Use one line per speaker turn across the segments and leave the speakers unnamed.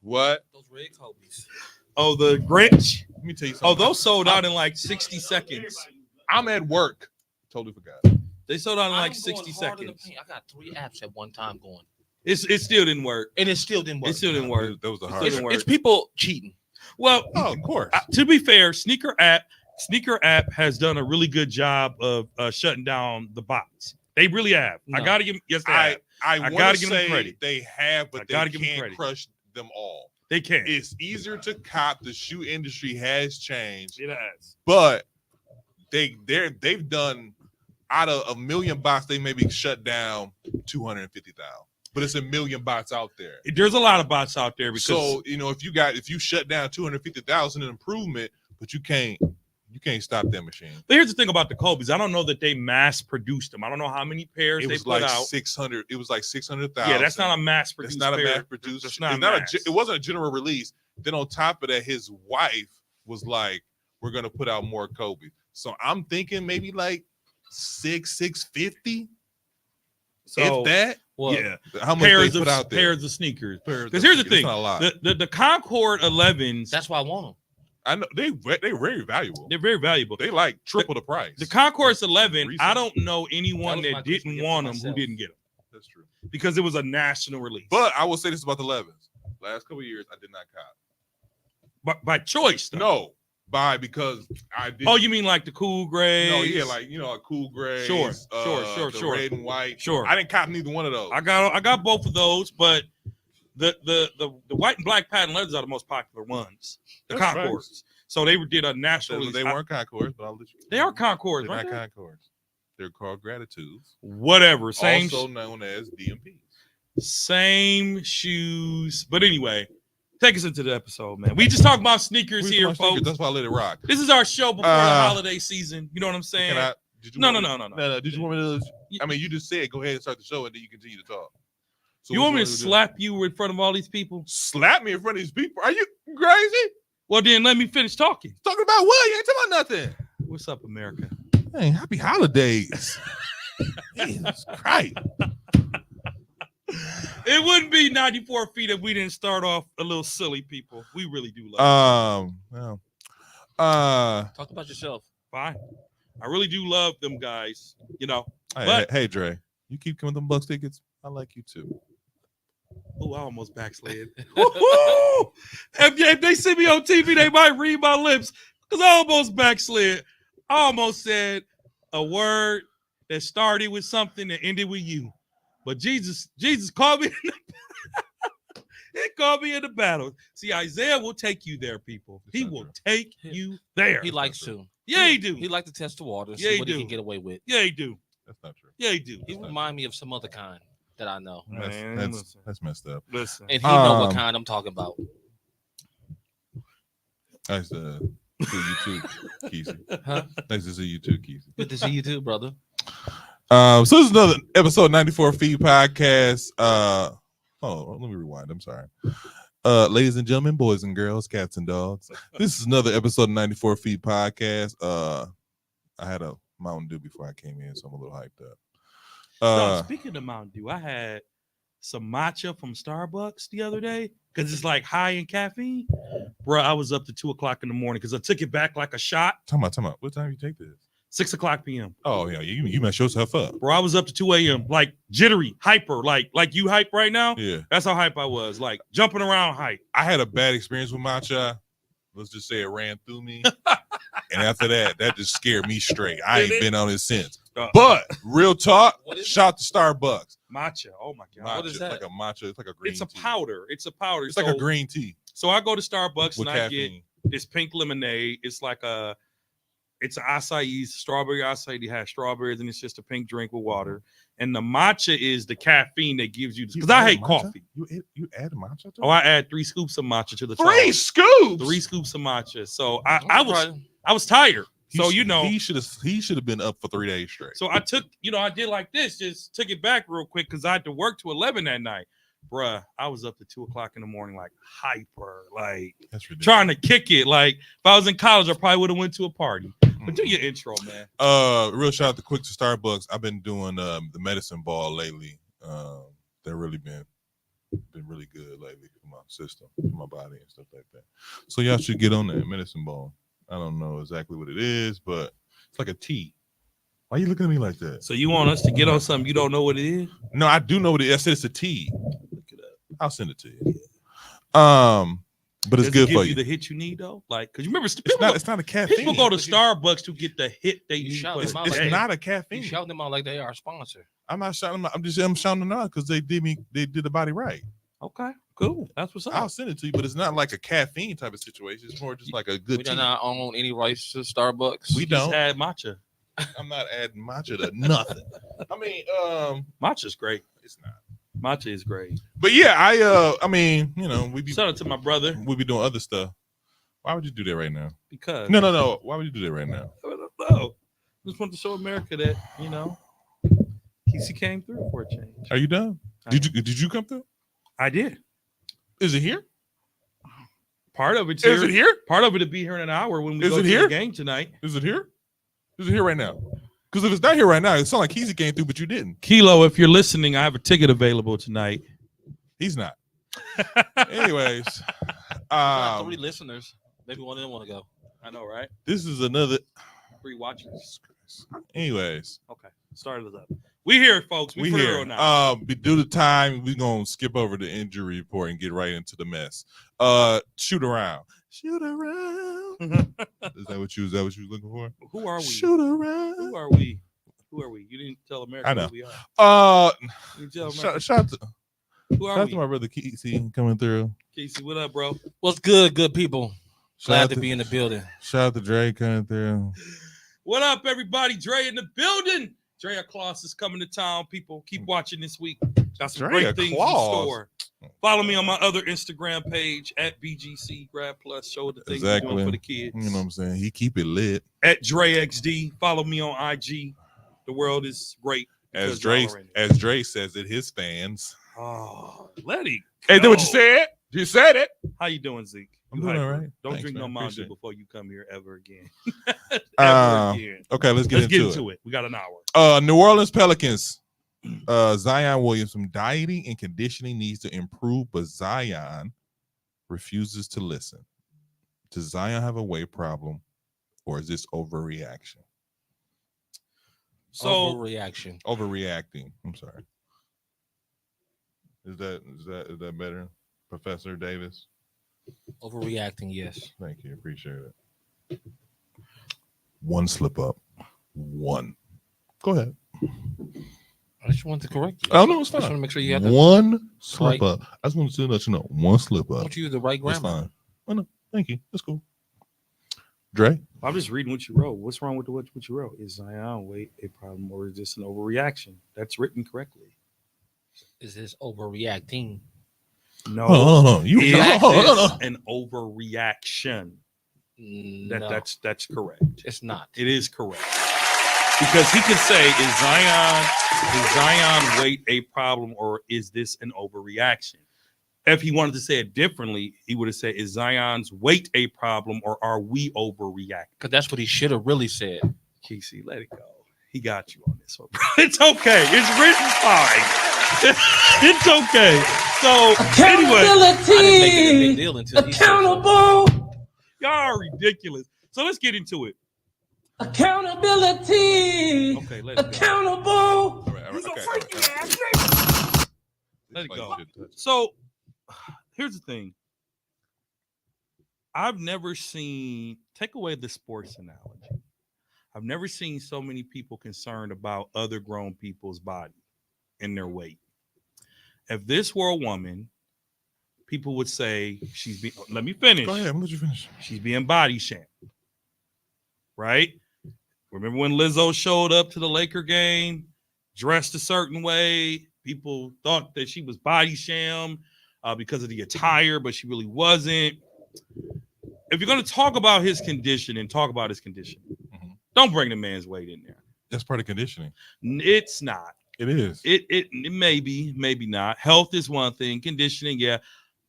What?
Those red Kobe's.
Oh, the Grinch.
Let me tell you something.
Oh, those sold out in like 60 seconds.
I'm at work. Totally forgot.
They sold out in like
I'm
60
going hard in the
seconds.
paint. I got 3 apps at one time going.
It still didn't work.
And it still didn't work.
It still didn't work.
That was the
It
hard.
still didn't work.
It's people cheating.
Well,
Oh, of course.
to be fair, Sneaker app has done a really good job of shutting down the bots. They really have.
No.
I gotta give. Yes, they have.
I
gotta
want to
give them
say
credit.
they have, but
I
they
gotta give them
can't
credit.
crush them all.
They can.
It's easier to cop. The shoe industry has changed,
It has.
but they've done out of a million bots, they maybe shut down 250,000. But it's a million bots out there.
There's a lot of bots out there because
So if you shut down 250,000 in improvement, but you can't stop that machine.
But here's the thing about the Kobe's. I don't know that they mass produced them. I don't know how many pairs
It
they
was
put
like
out.
600. It was like 600,000.
Yeah, that's not a mass
It's
produced.
not a
pair.
mass produced.
It's
It's
not
not
mass.
it wasn't a general release. Then on top of that, his wife was like, "We're gonna put out more Kobe." So I'm thinking maybe like 650.
So
If that,
Well,
yeah,
how much they
pairs
put
of
out there?
pairs of sneakers.
Pairs
Because
of
here's the
sneakers.
thing:
It's not a lot.
the Concord 11s,
that's why I want them.
I know they're very valuable.
they're very valuable.
They like triple the price.
The Concourse 11,
Recent.
I don't know anyone
That was my
that
Christmas
didn't
gift
want
for
them who
myself.
didn't get them
That's true.
because it was a national release.
But I will say this about the 11s. Last couple of years, I did not cop.
by choice, though.
No, because I did.
Oh, you mean like the cool gray?
No, yeah, like a cool gray.
Sure,
the
sure.
red and white.
Sure.
I didn't cop neither one of those.
I got both of those, but the white and black patent leathers are the most popular ones. The
That's
Concords. So they did a national
They,
release.
they weren't Concords, but I'll let you.
They are Concords,
They're
right?
not Concords. They're called Gratitudes.
Whatever. Same.
Also known as DMPs.
Same shoes. But anyway, take us into the episode, man. We just talk about sneakers here, folks.
That's why I let it rock.
This is our show before the holiday season. You know what I'm saying?
Did you
No.
Did you want me to? I mean, you just said go ahead and start the show, and then you continue to talk. So
You
what
want me to
do?
slap you in front of all these people?
Slap me in front of these people? Are you crazy?
Well, then let me finish talking.
Talking about what? You ain't talking about nothing.
What's up, America?
Hey, happy holidays. Jesus Christ.
It wouldn't be 94 feet if we didn't start off a little silly, people. We really do love them.
Talk about yourself.
Fine. I really do love them guys,
Hey, Dre, you keep coming with them Bucks tickets. I like you too.
Oh, I almost backslid. Woo-hoo! If they see me on TV, they might read my lips because I almost backslid. I almost said a word that started with something that ended with you. But Jesus called me. He called me in the battle. See, Isaiah will take you there, people. He will take you there.
He likes to.
Yeah, he do.
He likes to test the waters.
Yeah,
See
he
what
do.
he can get away with.
Yeah, he do.
That's not true.
Yeah, he do.
He remind me of some other kind that I know,
Man,
That's messed up.
listen.
and he know what kind I'm talking about.
Nice to see you too, Kesey.
Huh?
Nice to see you too, Kesey.
Good to see you too, brother.
So this is another episode 94 Feed Podcast. Let me rewind. I'm sorry. Ladies and gentlemen, boys and girls, cats and dogs. This is another episode of 94 Feed Podcast. I had a Mountain Dew before I came in, so I'm a little hyped up.
Speaking of Mountain Dew, I had some matcha from Starbucks the other day because it's like high in caffeine. Bro, I was up to 2:00 in the morning because I took it back like a shot.
Time out. What time you take this?
6:00 p.m.
Oh yeah, you messed yourself up.
Bro, I was up to 2 a.m. like jittery, hyper, like you hype right now.
Yeah,
That's how hype I was, like jumping around hype.
I had a bad experience with matcha. Let's just say it ran through me, and after that just scared me straight. I ain't been on it since. But real talk, shout out to Starbucks.
Matcha. Oh my god.
Matcha,
What is that?
Like a matcha. It's like a green.
It's a
tea.
powder. It's a powder.
It's like a green tea
So I go to Starbucks
with
and I get
caffeine.
this pink lemonade. It's an acai, strawberry acai. It has strawberries and it's just a pink drink with water. And the matcha is the caffeine that gives you, because I hate coffee.
You add matcha to it?
Oh, I add 3 scoops of matcha to the top.
3 scoops.
3 scoops of matcha. So I was tired. So
he should have been up for 3 days straight.
So I took, I did like this, just took it back real quick because I had to work to 11 that night. Bruh, I was up to 2:00 in the morning, like hyper, like
That's ridiculous.
trying to kick it. Like if I was in college, I probably would have went to a party. But do your intro, man.
Real shout out to Quick to Starbucks. I've been doing the medicine ball lately. They've really been been really good lately for my system, for my body and stuff like that. So y'all should get on that medicine ball. I don't know exactly what it is, but it's like a tea. Why are you looking at me like that?
So you want us to get on something you don't know what it is?
No, I do know what it is. I said it's a tea.
Look it up.
I'll send it to you. But it's
Does
good
it give
for
you
you.
the hit you need though? Like, because you remember
It's not a caffeine.
people go to Starbucks to get the hit they
You
need.
shout
for
them
the
out
It's
day.
not a
You
caffeine.
shout them out like they are a sponsor.
I'm not shouting them out. I'm shouting them out because they did the body right.
Okay, cool. That's what's up.
I'll send it to you, but it's not like a caffeine type of situation. It's more just like a good
We do
tea.
not own any rights to Starbucks.
We
Just
don't.
had matcha.
I'm not adding matcha to nothing. I mean,
Matcha's great.
it's not.
Matcha is great.
But yeah, I mean, we be
Shout out to my brother
doing other stuff. Why would you do that right now?
because
No. Why would you do that right now?
I don't know. Just want to show America that Casey came through for a change.
Are you done? Did you come through?
I did.
Is it here?
Part of it's
Is
here.
it here?
Part of it to be here in an hour when we
Is
go
it
to
here?
the game tonight.
Is it here? Is it here right now? Because if it's not here right now, it sounds like Keezy came through, but you didn't.
Kilo, if you're listening, I have a ticket available tonight.
He's not. Anyways,
Got 3 listeners. Maybe one of them want to go.
I know, right?
this is another.
3 watchers.
Anyways,
Okay, start us up. We here, folks.
we
for
here.
real now.
Due to time, we're gonna skip over the injury report and get right into the mess. Shoot around. Shoot around. Is that what you was looking for?
Who are we?
Shoot around.
Who are we? Who are we? You didn't tell America
I know.
who we are. You didn't tell America.
Shout out to
Who are
my
we?
brother Keezy coming through.
Casey, what up, bro?
What's good, good people?
Shout out
Glad to be in the building.
Shout out to Dre coming through.
What up, everybody? Dre in the building. Drea Claus is coming to town. People, keep watching this week. Got some
Drea
great things in
Claus.
store. Follow me on my other Instagram page at BGC Grad Plus. Show the things we're doing for the kids.
You know what I'm saying? He keep it lit.
At DreXD. Follow me on IG. The world is great.
As
because
Dre
y'all are in it.
says it, his fans.
Oh, let it
Hey, that what you
go.
said? You said it.
How you doing, Zeke?
I'm
You
doing
hyper.
all right.
Don't
Thanks,
drink
man.
no Mountain
Appreciate
Dew
it.
before you come here ever again.
Um,
again.
Okay, let's get into it.
We got an hour.
New Orleans Pelicans. Zion Williamson dieting and conditioning needs to improve, but Zion refuses to listen. Does Zion have a weight problem, or is this overreaction?
So
Overreaction.
Overreacting. I'm sorry. Is that better, Professor Davis?
Overreacting, yes.
Thank you. Appreciate it. One slip up. One. Go ahead.
I just wanted to correct you.
Oh no, it's
I just want
fine.
to make sure you had the.
One slip
right-
up. I just wanted to let you know. One slip
I
up.
want you the right
That's
grammar.
fine. Oh no, thank you. That's cool. Dre?
I'm just reading what you wrote. What's wrong with what you wrote? Is Zion weight a problem or is this an overreaction? That's written correctly.
Is this overreacting?
No,
Hold on. You
it
hold on,
is
hold on.
an overreaction.
No,
That's correct.
it's not.
It is correct because he could say, "Is Zion weight a problem or is this an overreaction?" If he wanted to say it differently, he would have said, "Is Zion's weight a problem or are we overreacting?"
Because that's what he should have really said.
Casey, let it go. He got you on this one, bro. It's okay. It's written fine. It's okay. So anyway,
I didn't make it a big deal until he said so.
Accountable.
y'all are ridiculous. So let's get into it.
Accountability.
Okay, let it go.
Accountable.
All right,
He's a
okay,
freaky
okay.
ass nigga.
Let it
Like
go.
you should touch it.
So here's the thing. I've never seen, take away the sports analogy. I've never seen so many people concerned about other grown people's body and their weight. If this were a woman, people would say she's being, let me finish.
Go ahead. I'm gonna let you finish.
She's being body shamed. Right? Remember when Lizzo showed up to the Laker game, dressed a certain way? People thought that she was body shamed because of the attire, but she really wasn't. If you're going to talk about his condition and talk about his condition, don't bring the man's weight in there.
That's part of conditioning.
It's not.
It is.
It may be, maybe not. Health is one thing. Conditioning, yeah.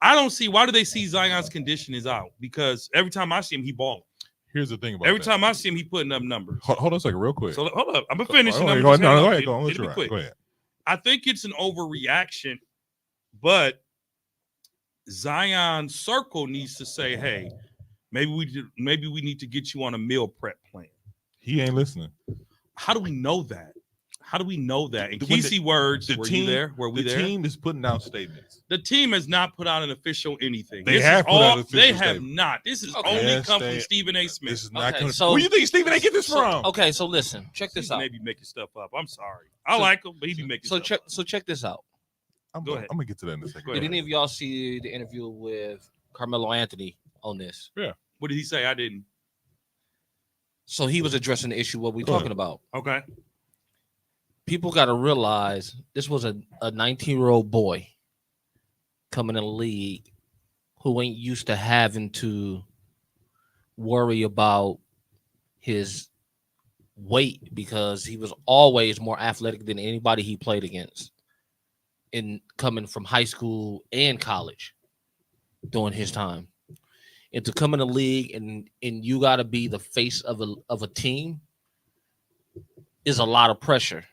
I don't see, why do they see Zion's condition is out? Because every time I see him, he balling.
Here's the thing about
Every
that.
time I see him, he putting up numbers.
Hold on a second, real quick.
So hold up. I'm gonna finish.
Go
and
ahead.
I'm just
Go
gonna-
ahead. Go
it'll
on.
be
Let you ride.
quick.
Go ahead.
I think it's an overreaction, but Zion Circle needs to say, "Hey, maybe we need to get you on a meal prep plan."
He ain't listening.
How do we know that? How do we know that? In
When
Kesey words,
the
were
team,
you there? Were we
the
there?
team is putting out statements.
The team has not put out an official anything.
They have put out an official
They have
statement.
not. This is
Okay.
only
Yes,
come from
they-
Stephen A. Smith.
This is not
Okay,
coming.
so-
Where you think Stephen A. get this from?
Okay, so listen, check this
He's
out.
maybe making stuff up. I'm sorry. I like him, but he be making
So
stuff up.
check this out.
Go ahead.
I'm gonna get to that in a second.
Go
Did
ahead.
any of y'all see the interview with Carmelo Anthony on this?
What did he say? I didn't.
So he was addressing the issue what we're
Go ahead.
talking about.
Okay.
People got to realize this was a 19-year-old boy coming in the league who ain't used to having to worry about his weight because he was always more athletic than anybody he played against in coming from high school and college during his time. And to come in the league and you got to be the face of a team is a lot of pressure,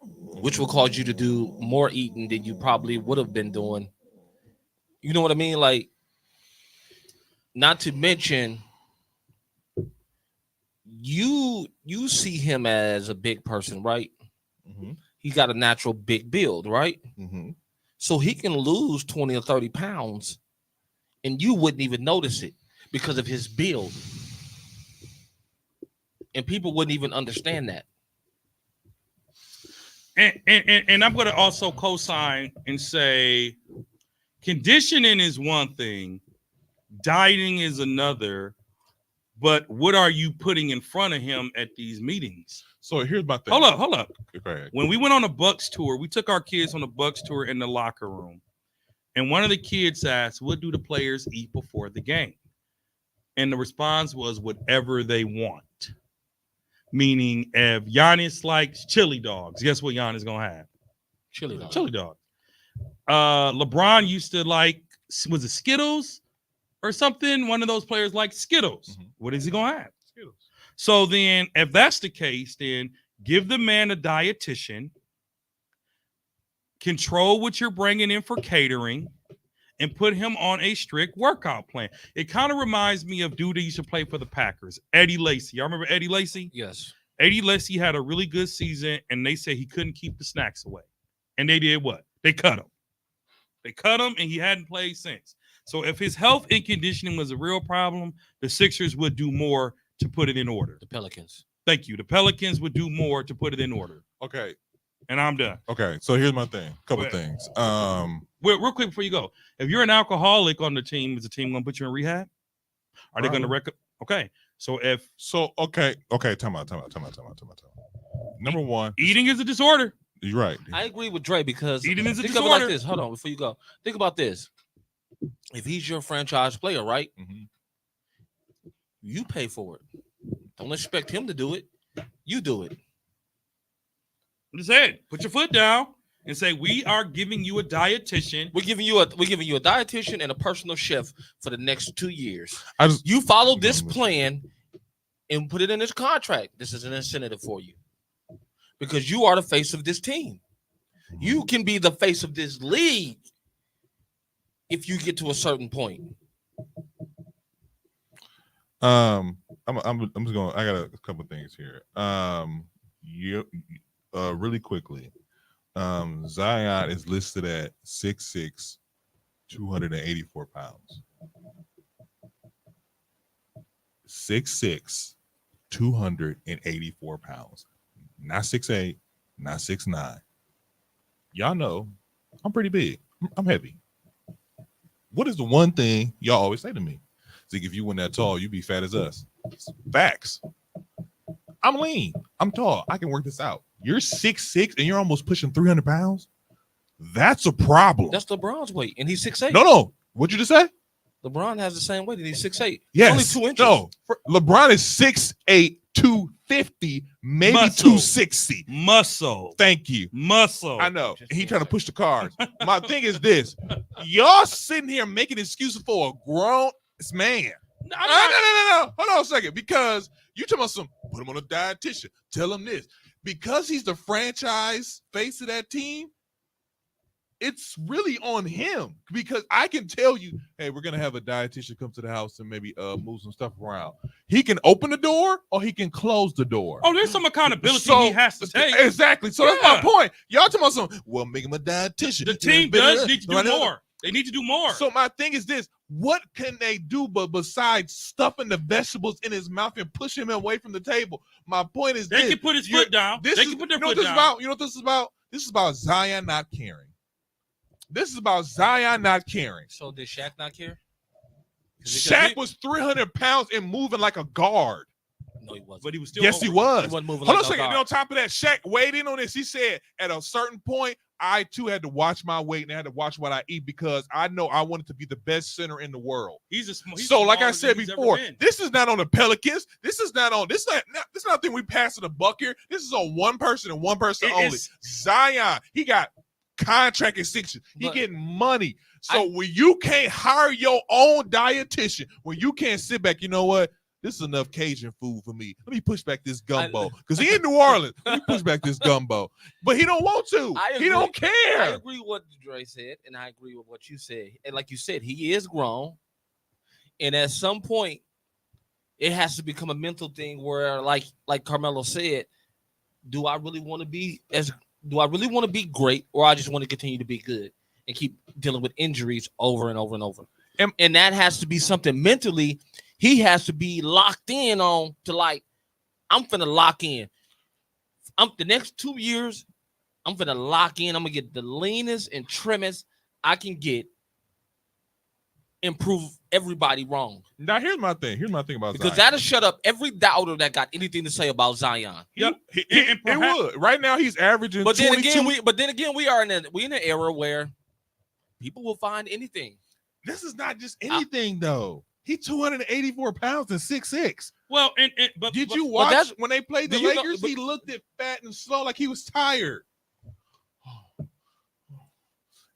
which will cause you to do more eating than you probably would have been doing. You know what I mean? Like, not to mention, you see him as a big person, right?
Mm-hmm.
He got a natural big build, right?
Mm-hmm.
So he can lose 20 or 30 pounds and you wouldn't even notice it because of his build. And people wouldn't even understand that.
And I'm going to also co-sign and say conditioning is one thing, dieting is another, but what are you putting in front of him at these meetings?
So here's my thing.
Hold up.
Go ahead.
When we went on a Bucks tour, we took our kids on a Bucks tour in the locker room. And one of the kids asked, what do the players eat before the game? And the response was whatever they want. Meaning, if Giannis likes chili dogs, guess what Giannis going to have?
Chili dog.
Chili dogs. LeBron used to like, was it Skittles or something? One of those players liked Skittles.
Mhm.
What is he going to have?
Skittles.
So then, if that's the case, then give the man a dietitian, control what you're bringing in for catering, and put him on a strict workout plan. It kind of reminds me of dude that used to play for the Packers, Eddie Lacy. Y'all remember Eddie Lacy?
Yes.
Eddie Lacy had a really good season, and they said he couldn't keep the snacks away. And they did what? They cut him. They cut him, and he hadn't played since. So if his health and conditioning was a real problem, the Sixers would do more to put it in order.
The Pelicans.
Thank you. The Pelicans would do more to put it in order.
Okay.
And I'm done.
Okay. So here's my thing. Couple
Go ahead.
things.
Real quick before you go. If you're an alcoholic on the team, is the team going to put you in rehab? Are they going to Okay. So if
Okay. Time out. Number one,
eating is a disorder,
you're right.
I agree with Dre because
eating is a
think of it
disorder.
like this. Hold on, before you go. Think about this. If he's your franchise player, right?
Mhm.
You pay for it. Don't expect him to do it. You do it.
Just said, put your foot down and say, we are giving you a dietitian.
We're giving you a dietitian and a personal chef for the next 2 years.
I just
You follow this plan and put it in this contract. This is an incentive for you because you are the face of this team. You can be the face of this league if you get to a certain point.
I'm just going. I got a couple things here. Really quickly, Zion is listed at 6'6", 284 pounds. 6'6", 284 pounds. Not 6'8", not 6'9". Y'all know I'm pretty big. I'm heavy. What is the one thing y'all always say to me? Zeke, if you weren't that tall, you'd be fat as us. Facts. I'm lean. I'm tall. I can work this out. You're 6'6" and you're almost pushing 300 pounds. That's a problem.
That's LeBron's weight, and he's 6'8".
No. What'd you just say?
LeBron has the same weight, and he's 6'8".
Yes.
Only 2 inches.
No. LeBron is 6'8", 250, maybe
Muscle.
260.
Muscle.
Thank you.
Muscle.
I know. He trying to push the cards. My thing is this. Y'all sitting here making excuses for a grown man. No. Hold on a second. Because you talking about some, put him on a dietitian. Tell him this. Because he's the franchise face of that team, it's really on him because I can tell you, hey, we're gonna have a dietitian come to the house and maybe move some stuff around. He can open the door or he can close the door.
Oh, there's some accountability
So-
he has to take.
Exactly. So that's my
Yeah.
point. Y'all talking about something? Well, make him a dietitian.
The team does need to do more. They need to do more.
So my thing is this: what can they do but besides stuffing the vegetables in his mouth and pushing him away from the table? My point is
they
this:
can put his foot down. They can put their foot down.
You know what this is about? This is about Zion not caring. This is about Zion not caring.
So did Shaq not care?
Shaq was 300 pounds and moving like a guard.
No, he wasn't.
But he was still.
Yes, he was.
He wasn't moving
Hold on
like
a
a
second. And
guard.
on top of that, Shaq weighed in on this. He said at a certain point, I too had to watch my weight and I had to watch what I eat because I know I wanted to be the best center in the world.
He's
So, like I
smaller
said
than he's ever
before,
been.
this is not on the Pelicans. This is not a thing we pass to the buck here. This is on one person and one person
It
only.
is-
Zion, he got contract extension. He
But-
getting money. So when you can't hire your own dietitian, when you can't sit back, you know what? This is enough Cajun food for me. Let me push back this gumbo because he in New Orleans. Let me push back this gumbo, but he don't want to. He don't
I
care.
agree with what Dre said, and I agree with what you said. And like you said, he is grown, and at some point, it has to become a mental thing where, like Carmelo said, do I really want to be great, or I just want to continue to be good and keep dealing with injuries over and over and over? And that has to be something mentally. He has to be locked in on to like, I'm finna lock in. The next 2 years, I'm finna lock in. I'm gonna get the leanest and trimmest I can get. Improve everybody wrong.
Now here's my thing. Here's my thing about
Because
Zion.
that'll shut up every doubter that got anything to say about Zion.
Yep.
It would. Right now he's averaging.
But then
22.
again, we are in an era where people will find anything.
This is not just anything though. He 284 pounds and 6'6".
Well,
Did
but
you watch
that's-
when they played the
do you know-
Lakers? He looked at fat and slow like he was tired.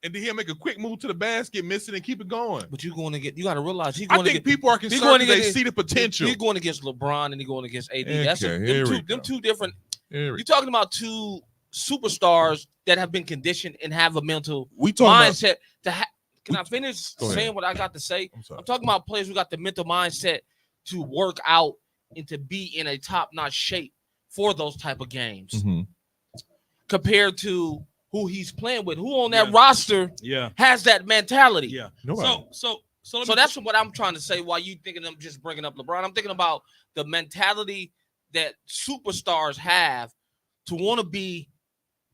And then he'll make a quick move to the basket, miss it, and keep it going.
But you got to realize he's
I
going to
think
get.
people are
going
concerned
to
because they
get-
see the potential.
He's going against LeBron and he's going against AD. That's
Okay, here we
them
go.
two different.
Here
You're talking about two superstars that have been conditioned and have a mental
we talking
mindset to have. Can I finish
Go ahead.
saying what I got to say?
I'm sorry.
I'm talking about players who got the mental mindset to work out and to be in a top-notch shape for those type of games,
Mhm.
compared to who he's playing with. Who on that
Yeah.
roster
yeah,
has that mentality?
yeah.
Nobody.
So let
So
me-
that's what I'm trying to say. While you thinking I'm just bringing up LeBron, I'm thinking about the mentality that superstars have to want to be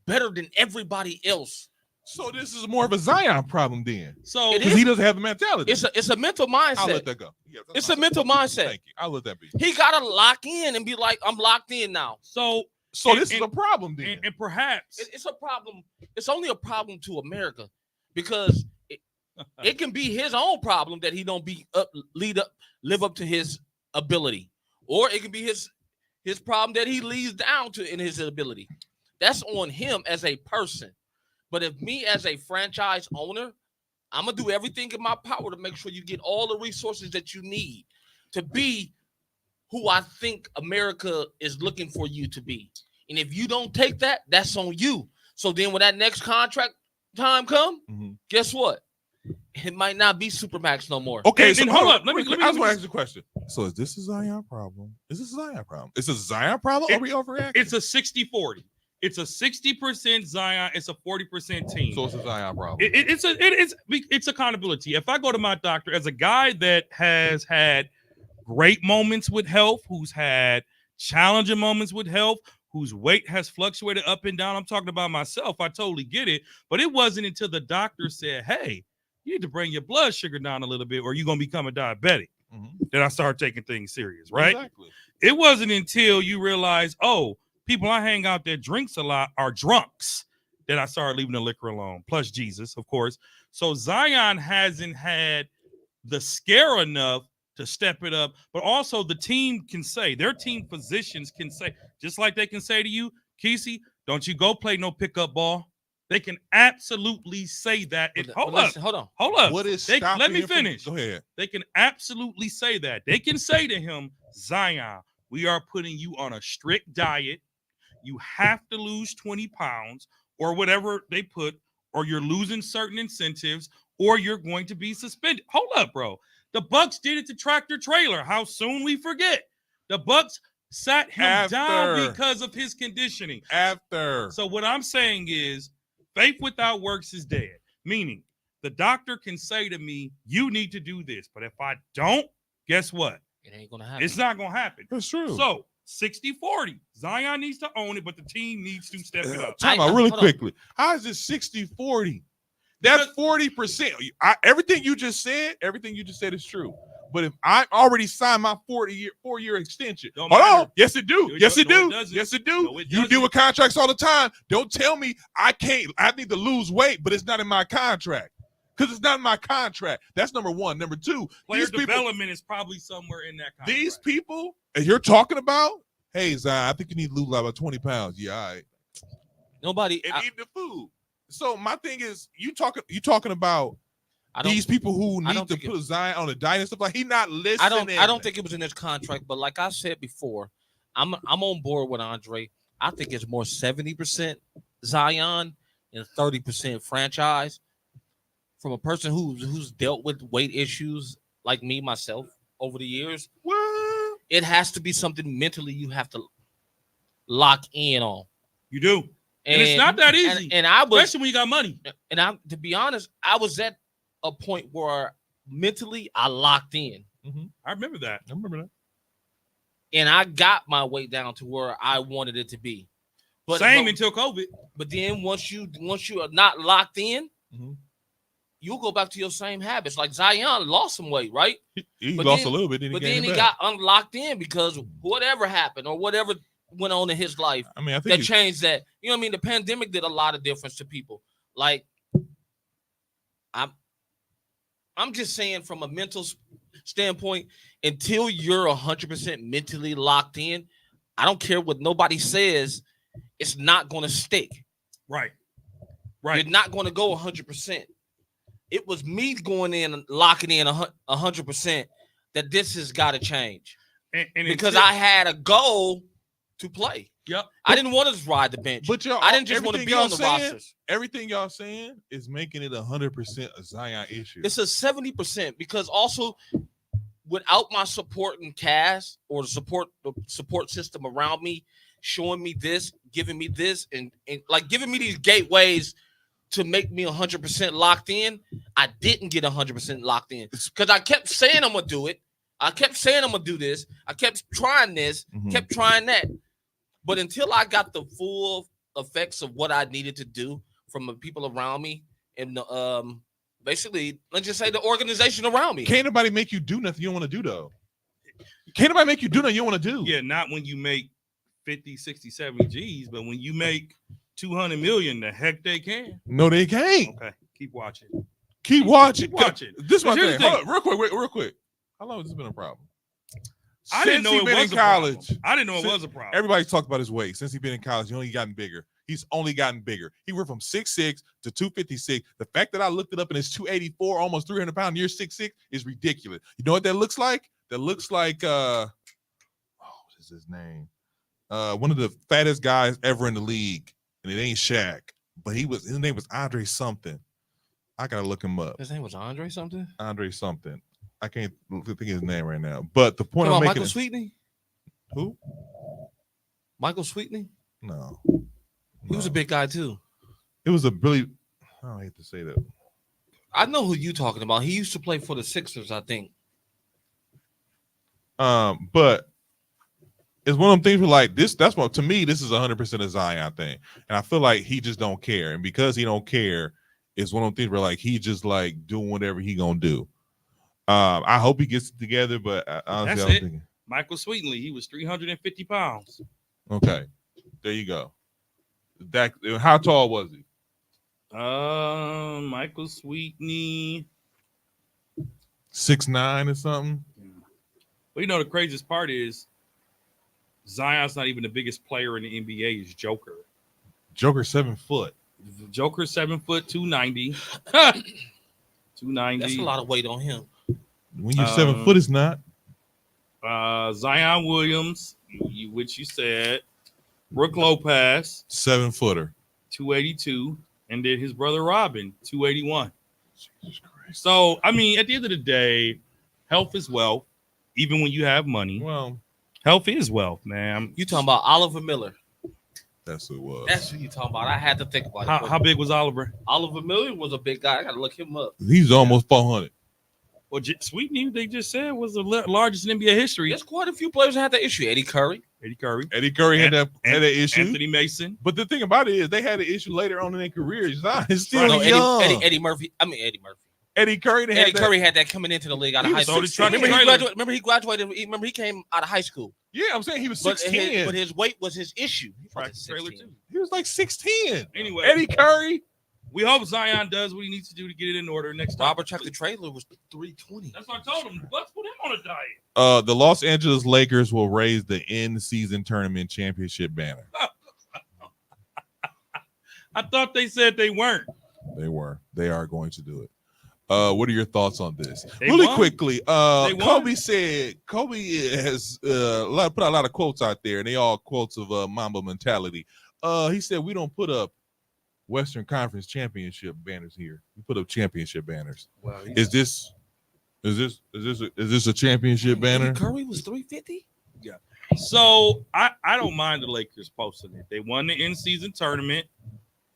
better than everybody else.
So this is more of a Zion problem then,
so
It
because
is.
he doesn't have the mentality.
It's a mental
I'll
mindset.
let that go. Yeah, that's
It's
fine.
a mental mindset.
Thank you. I'll let that be.
He gotta lock in and be like, I'm locked in now.
so
So
And-
this is
and-
a problem then.
and perhaps
It's a problem. It's only a problem to America because it can be his own problem that he don't live up to his ability, or it can be his problem that he leads down to in his ability. That's on him as a person. But if me as a franchise owner, I'm gonna do everything in my power to make sure you get all the resources that you need to be who I think America is looking for you to be. And if you don't take that, that's on you. So then when that next contract time come,
Mhm.
guess what? It might not be Supermax no more.
Okay,
And
so
hold up.
I just want to ask you a question. So is this a Zion problem? Is this a Zion problem? Is this a Zion problem? Are we overreacting?
it's a 60-40. It's a 60% Zion. It's a 40% team.
So it's a Zion problem.
It's accountability. If I go to my doctor as a guy that has had great moments with health, who's had challenging moments with health, whose weight has fluctuated up and down, I'm talking about myself. I totally get it. But it wasn't until the doctor said, hey, you need to bring your blood sugar down a little bit or you're going to become a diabetic,
Mhm.
that I started taking things serious, right?
Exactly.
It wasn't until you realize, oh, people I hang out that drinks a lot are drunks, that I started leaving the liquor alone. Plus Jesus, of course. So Zion hasn't had the scare enough to step it up, but also the team can say, their team physicians can say, just like they can say to you, Kesey, don't you go play no pickup ball. They can absolutely say that. Hold
on.
up.
What is
They-
stopping
let me
him from-
finish.
Go ahead.
They can absolutely say that. They can say to him, Zion, we are putting you on a strict diet. You have to lose 20 pounds or whatever they put, or you're losing certain incentives, or you're going to be suspended. Hold up, bro. The Bucks did it to Tractor Trailer. How soon we forget? The Bucks sat him down because of his conditioning. So what I'm saying is, faith without works is dead. Meaning, the doctor can say to me, you need to do this. But if I don't, guess what?
It ain't going to happen.
It's not going to happen.
That's true.
So, 60-40. Zion needs to own it, but the team needs to step it up.
Time out really quickly. How is it 60-40? That's 40%. Everything you just said is true. But if I already signed my 4-year extension, hold on. Yes, it do. Yes, it do. Yes, it do. You deal with contracts all the time. Don't tell me I need to lose weight, but it's not in my contract. Because it's not in my contract. That's number one. Number two,
player development is probably somewhere in that contract.
These people, as you're talking about, hey, Zion, I think you need to lose about 20 pounds. Yeah, all right.
Nobody.
And eat the food. So my thing is, you talking about these people who need to put Zion on a diet and stuff like he's not listening.
I don't think it was in his contract, but like I said before, I'm on board with Andre. I think it's more 70% Zion and 30% franchise. From a person who's dealt with weight issues like me myself over the years, it has to be something mentally you have to lock in on.
You do, and it's not that easy.
And I was,
especially when you got money.
And to be honest, I was at a point where mentally I locked in.
Mm-hmm. I remember that.
And I got my weight down to where I wanted it to be. But
until COVID.
But then once you are not locked in.
Mm-hmm.
You'll go back to your same habits. Like Zion lost some weight, right?
He lost a little bit.
But then he got unlocked in because whatever happened or whatever went on in his life,
I think that
changed that. You know what I mean? The pandemic did a lot of difference to people. Like, I'm just saying from a mental standpoint, until you're 100% mentally locked in, I don't care what nobody says, it's not going to stick.
Right.
You're not going to go 100%. It was me going in and locking in 100% that this has got to change. And because I had a goal to play.
Yep.
I didn't want to ride the bench.
But
I didn't just want to be on the rosters.
Everything y'all saying is making it 100% a Zion issue.
It's a 70% because also without my supporting cast or the support system around me, showing me this, giving me this, and like giving me these gateways to make me 100% locked in, I didn't get 100% locked in because I kept saying I'm gonna do it. I kept saying I'm gonna do this. I kept trying this, kept trying that. But until I got the full effects of what I needed to do from the people around me and basically, let's just say the organization around me.
Can't nobody make you do nothing you don't want to do though. Can't nobody make you do nothing you don't want to do.
Yeah, not when you make 50, 60, 70 G's, but when you make 200 million, the heck they can.
No, they can't.
Okay, keep watching.
Keep watching. This is my
thing.
Hold on, real quick. How long has this been a problem?
I didn't know it was a college. I didn't know it was a problem.
Everybody's talked about his weight since he's been in college. He's only gotten bigger. He's only gotten bigger. He went from 6'6" to 256. The fact that I looked it up and it's 284, almost 300 pounds, near 6'6" is ridiculous. You know what that looks like? That looks like what is his name? One of the fattest guys ever in the league, and it ain't Shaq, but his name was Andre something. I gotta look him up.
His name was Andre something.
Andre something. I can't think of his name right now. But the point I'm making.
Michael Sweetney.
Who?
Michael Sweetney.
No.
He was a big guy too.
It was a really. I hate to say that.
I know who you talking about. He used to play for the Sixers, I think.
But it's one of them things where like this. That's what to me. This is 100% a Zion thing, and I feel like he just don't care, and because he don't care, it's one of them things where like he just like doing whatever he gonna do. I hope he gets it together, but honestly, I was thinking
Michael Sweetney. He was 350 pounds.
Okay, there you go. That how tall was he?
Michael Sweetney
6'9" or something.
Yeah. Well, you know the craziest part is Zion's not even the biggest player in the NBA. Is Joker.
Joker 7 foot.
Joker 7 foot 290. 290.
That's a lot of weight on him.
When you're 7 foot, it's not.
Zion Williams, which you said. Brooke Lopez,
7 footer.
282. and then his brother Robin, 281. So, I mean, at the end of the day, health is wealth. Even when you have money,
Well,
health is wealth, man.
You talking about Oliver Miller?
that's who it was.
That's who you talking about. I had to think about it.
How big was Oliver?
Oliver Miller was a big guy. I gotta look him up.
He's almost 400.
Well, Sweetney, they just said was the largest in NBA history.
There's quite a few players that had that issue. Eddie Curry.
Eddie Curry
had that issue.
Anthony Mason.
But the thing about it is they had an issue later on in their careers. It's still
No,
young.
Eddie Murphy. I mean Eddie Murphy.
Eddie Curry.
Eddie Curry had that coming into the league out of high school. Remember he graduated. Remember he came out of high school.
Yeah, I'm saying he was 6'10".
But his weight was his issue.
He was like 6'10".
Anyway,
Eddie Curry.
We hope Zion does what he needs to do to get it in order next time.
Robert Chucky Traylor was 320.
That's what I told him. Let's put him on a diet.
The Los Angeles Lakers will raise the in-season tournament championship banner.
I thought they said they weren't.
They were. They are going to do it. What are your thoughts on this?
They
really
won.
quickly,
They
Kobe
won.
said Kobe has put out a lot of quotes out there, and they all quotes of Mamba mentality. He said we don't put up Western Conference championship banners here. We put up championship banners.
Well,
Is this a championship banner?
Curry was 350.
So I don't mind the Lakers posting it. They won the in-season tournament.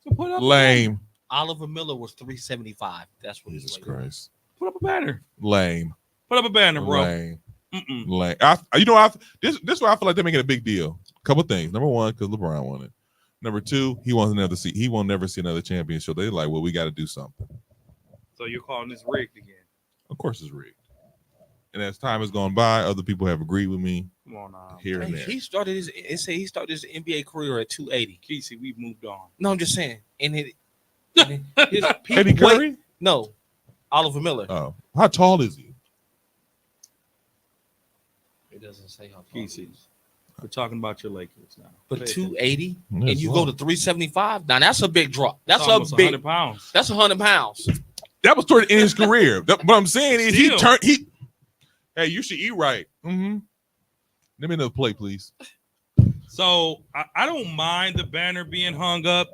So put up
Lame.
Oliver Miller was 375. That's what
Jesus
he's
Christ.
Put up a banner.
Lame.
Put up a banner, bro.
Lame.
Mm-mm.
Lame. This is why I feel like they're making a big deal. Couple things. Number one, because LeBron won it. Number two, he wants another seat. He won't never see another championship. They're like, well, we got to do something.
So you're calling this rigged again?
Of course, it's rigged. And as time has gone by, other people have agreed with me
Come on now.
here and there.
He started his NBA career at 280.
Kesey, we've moved on.
No, I'm just saying. And his peak
Eddie Curry?
weight- no, Oliver Miller.
Oh, how tall is he?
It doesn't say how tall.
Kesey, we're talking about your Lakers now.
But 280, and
That's
you
long.
go to 375. Now that's a big drop. That's a
almost
big.
100 pounds.
That's 100 pounds.
That was toward the end of his career. What I'm saying is
Still.
Hey, you should eat right. Mm-hmm. Let me another plate, please.
So I don't mind the banner being hung up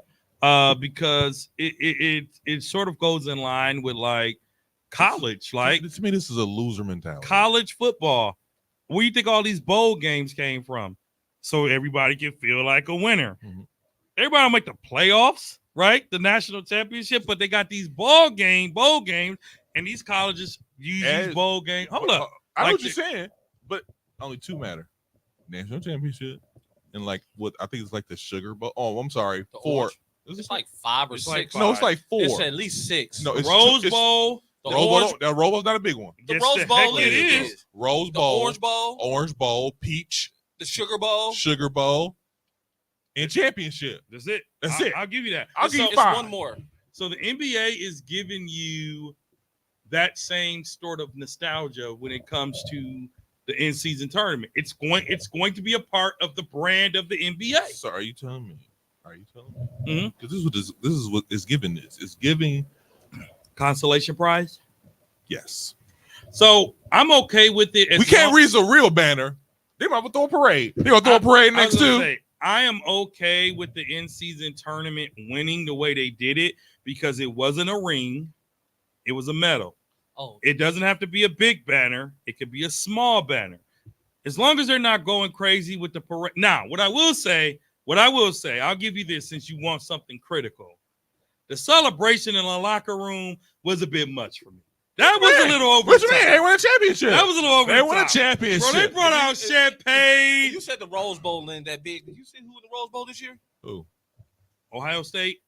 because it sort of goes in line with like college, like
To me, this is a loser mentality.
college football. Where you think all these bowl games came from? So everybody can feel like a winner.
Mhm.
Everybody don't make the playoffs, right? The national championship, but they got these bowl games, and these colleges use these bowl games. Hold up.
I know
Like
what you're saying, but only two matter: national championship and like what I think it's like the Sugar Bowl. Oh, I'm sorry,
The
4.
orange.
Is
It's
it
like 5 or
It's
6.
like
no, it's like 4.
It's at least 6.
No, it's
Rose
it's-
Bowl.
The
Rose
Orange,
Bowl. Rose Bowl's not a big one.
the
Yes,
Rose
the
Bowl
heck it
is.
is.
Rose
The
Bowl,
Orange Bowl,
Peach,
the Sugar Bowl.
Sugar Bowl, and championship.
That's it.
That's it.
I'll give you that.
I'll give you
It's
5.
one more.
So the NBA is giving you that same sort of nostalgia when it comes to the in-season tournament. It's going to be a part of the brand of the NBA.
So are you telling me?
Mhm.
Because this is what is giving this. It's giving
Consolation prize.
yes.
So I'm okay with it.
We can't read a real banner. They might throw a parade. They're gonna throw a parade next to.
I am okay with the in-season tournament winning the way they did it because it wasn't a ring, it was a medal.
Oh,
It doesn't have to be a big banner. It could be a small banner. As long as they're not going crazy with the parade. Now, what I will say, I'll give you this since you want something critical. The celebration in the locker room was a bit much for me. That was a little over.
What you mean? They won a championship.
That was a little over.
They
the
won a
top.
championship.
Bro, they brought out champagne.
you said the Rose Bowl in that big. Did you see who in the Rose Bowl this year?
Who?
Ohio State.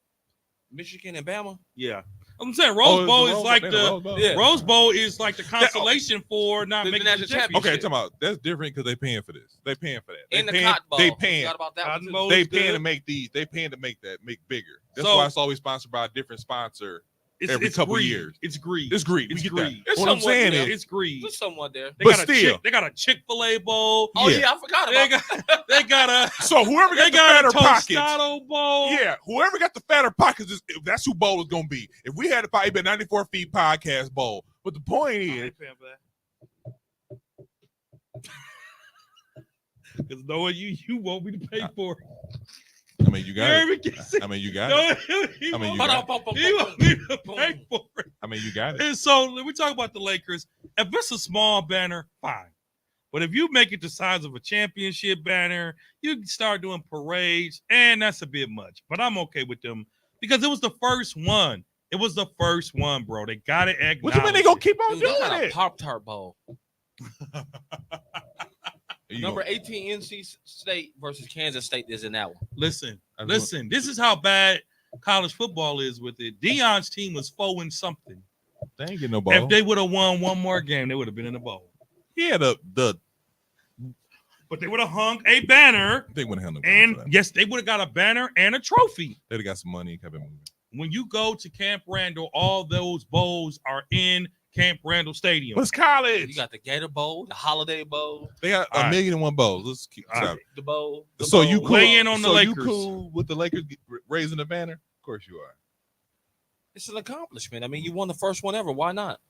Michigan and Bama.
Yeah. I'm saying Rose Bowl is like
Yeah.
Rose Bowl is like the consolation for not
The
making
national
the championship.
Okay, talking about that's different because they paying for this. They paying for that. They
And the
paying,
Cotton Bowl.
They
We
paying.
forgot about that one,
Cotton
too.
Bowl.
They
is
paying
good.
to make these. They paying to make that make bigger. That's
So-
why it's always sponsored by a different sponsor. every couple
greed.
years.
It's greed.
It's greed.
It's
We get
greed.
that. That's
It's
what I'm
somewhat,
saying
yeah.
is
It's greed.
There's someone there.
They
But
got
still.
they got a Chick-fil-A bowl.
Oh
Yeah.
yeah, I forgot
They
about
got they got a
so whoever
they
got the
got a
fatter pockets.
Tostado bowl.
Yeah, whoever got the fatter pockets, that's who bowl is gonna be. If we had probably been 94 feet podcast bowl, but the point
I
is,
ain't paying for that. Because knowing you want me to pay for it.
I mean, you got it. I mean, you got it.
He
I mean, you
want
got it.
he want me to pay for it.
I mean, you got it.
And so we talk about the Lakers. If it's a small banner, fine. But if you make it the size of a championship banner, you can start doing parades, and that's a bit much. But I'm okay with them because it was the first one. It was the first one, bro. They got to acknowledge.
What you mean they gonna keep on
Dude, they
doing
got a
it?
Pop-Tart Bowl.
You
Number
gonna-
18 NC State versus Kansas State is in that one.
Listen. This is how bad college football is with it. Deion's team was 4-something.
They ain't getting no ball.
If they would have won one more game, they would have been in the bowl.
Yeah,
But they would have hung a banner,
they wouldn't have no ball
and
for that.
yes, they would have got a banner and a trophy.
They'd have got some money and kept it moving.
When you go to Camp Randall, all those bowls are in Camp Randall Stadium.
What's college?
You got the Gator Bowl, the Holiday Bowl,
They got
All right.
1,000,001 bowls. Let's keep
All right.
sorry.
the bowl. The
So
bowl.
you cool?
Weigh in on the
so
Lakers.
You cool with the Lakers raising the banner? Of course you are.
It's an accomplishment. I mean, you won the first one ever. Why not?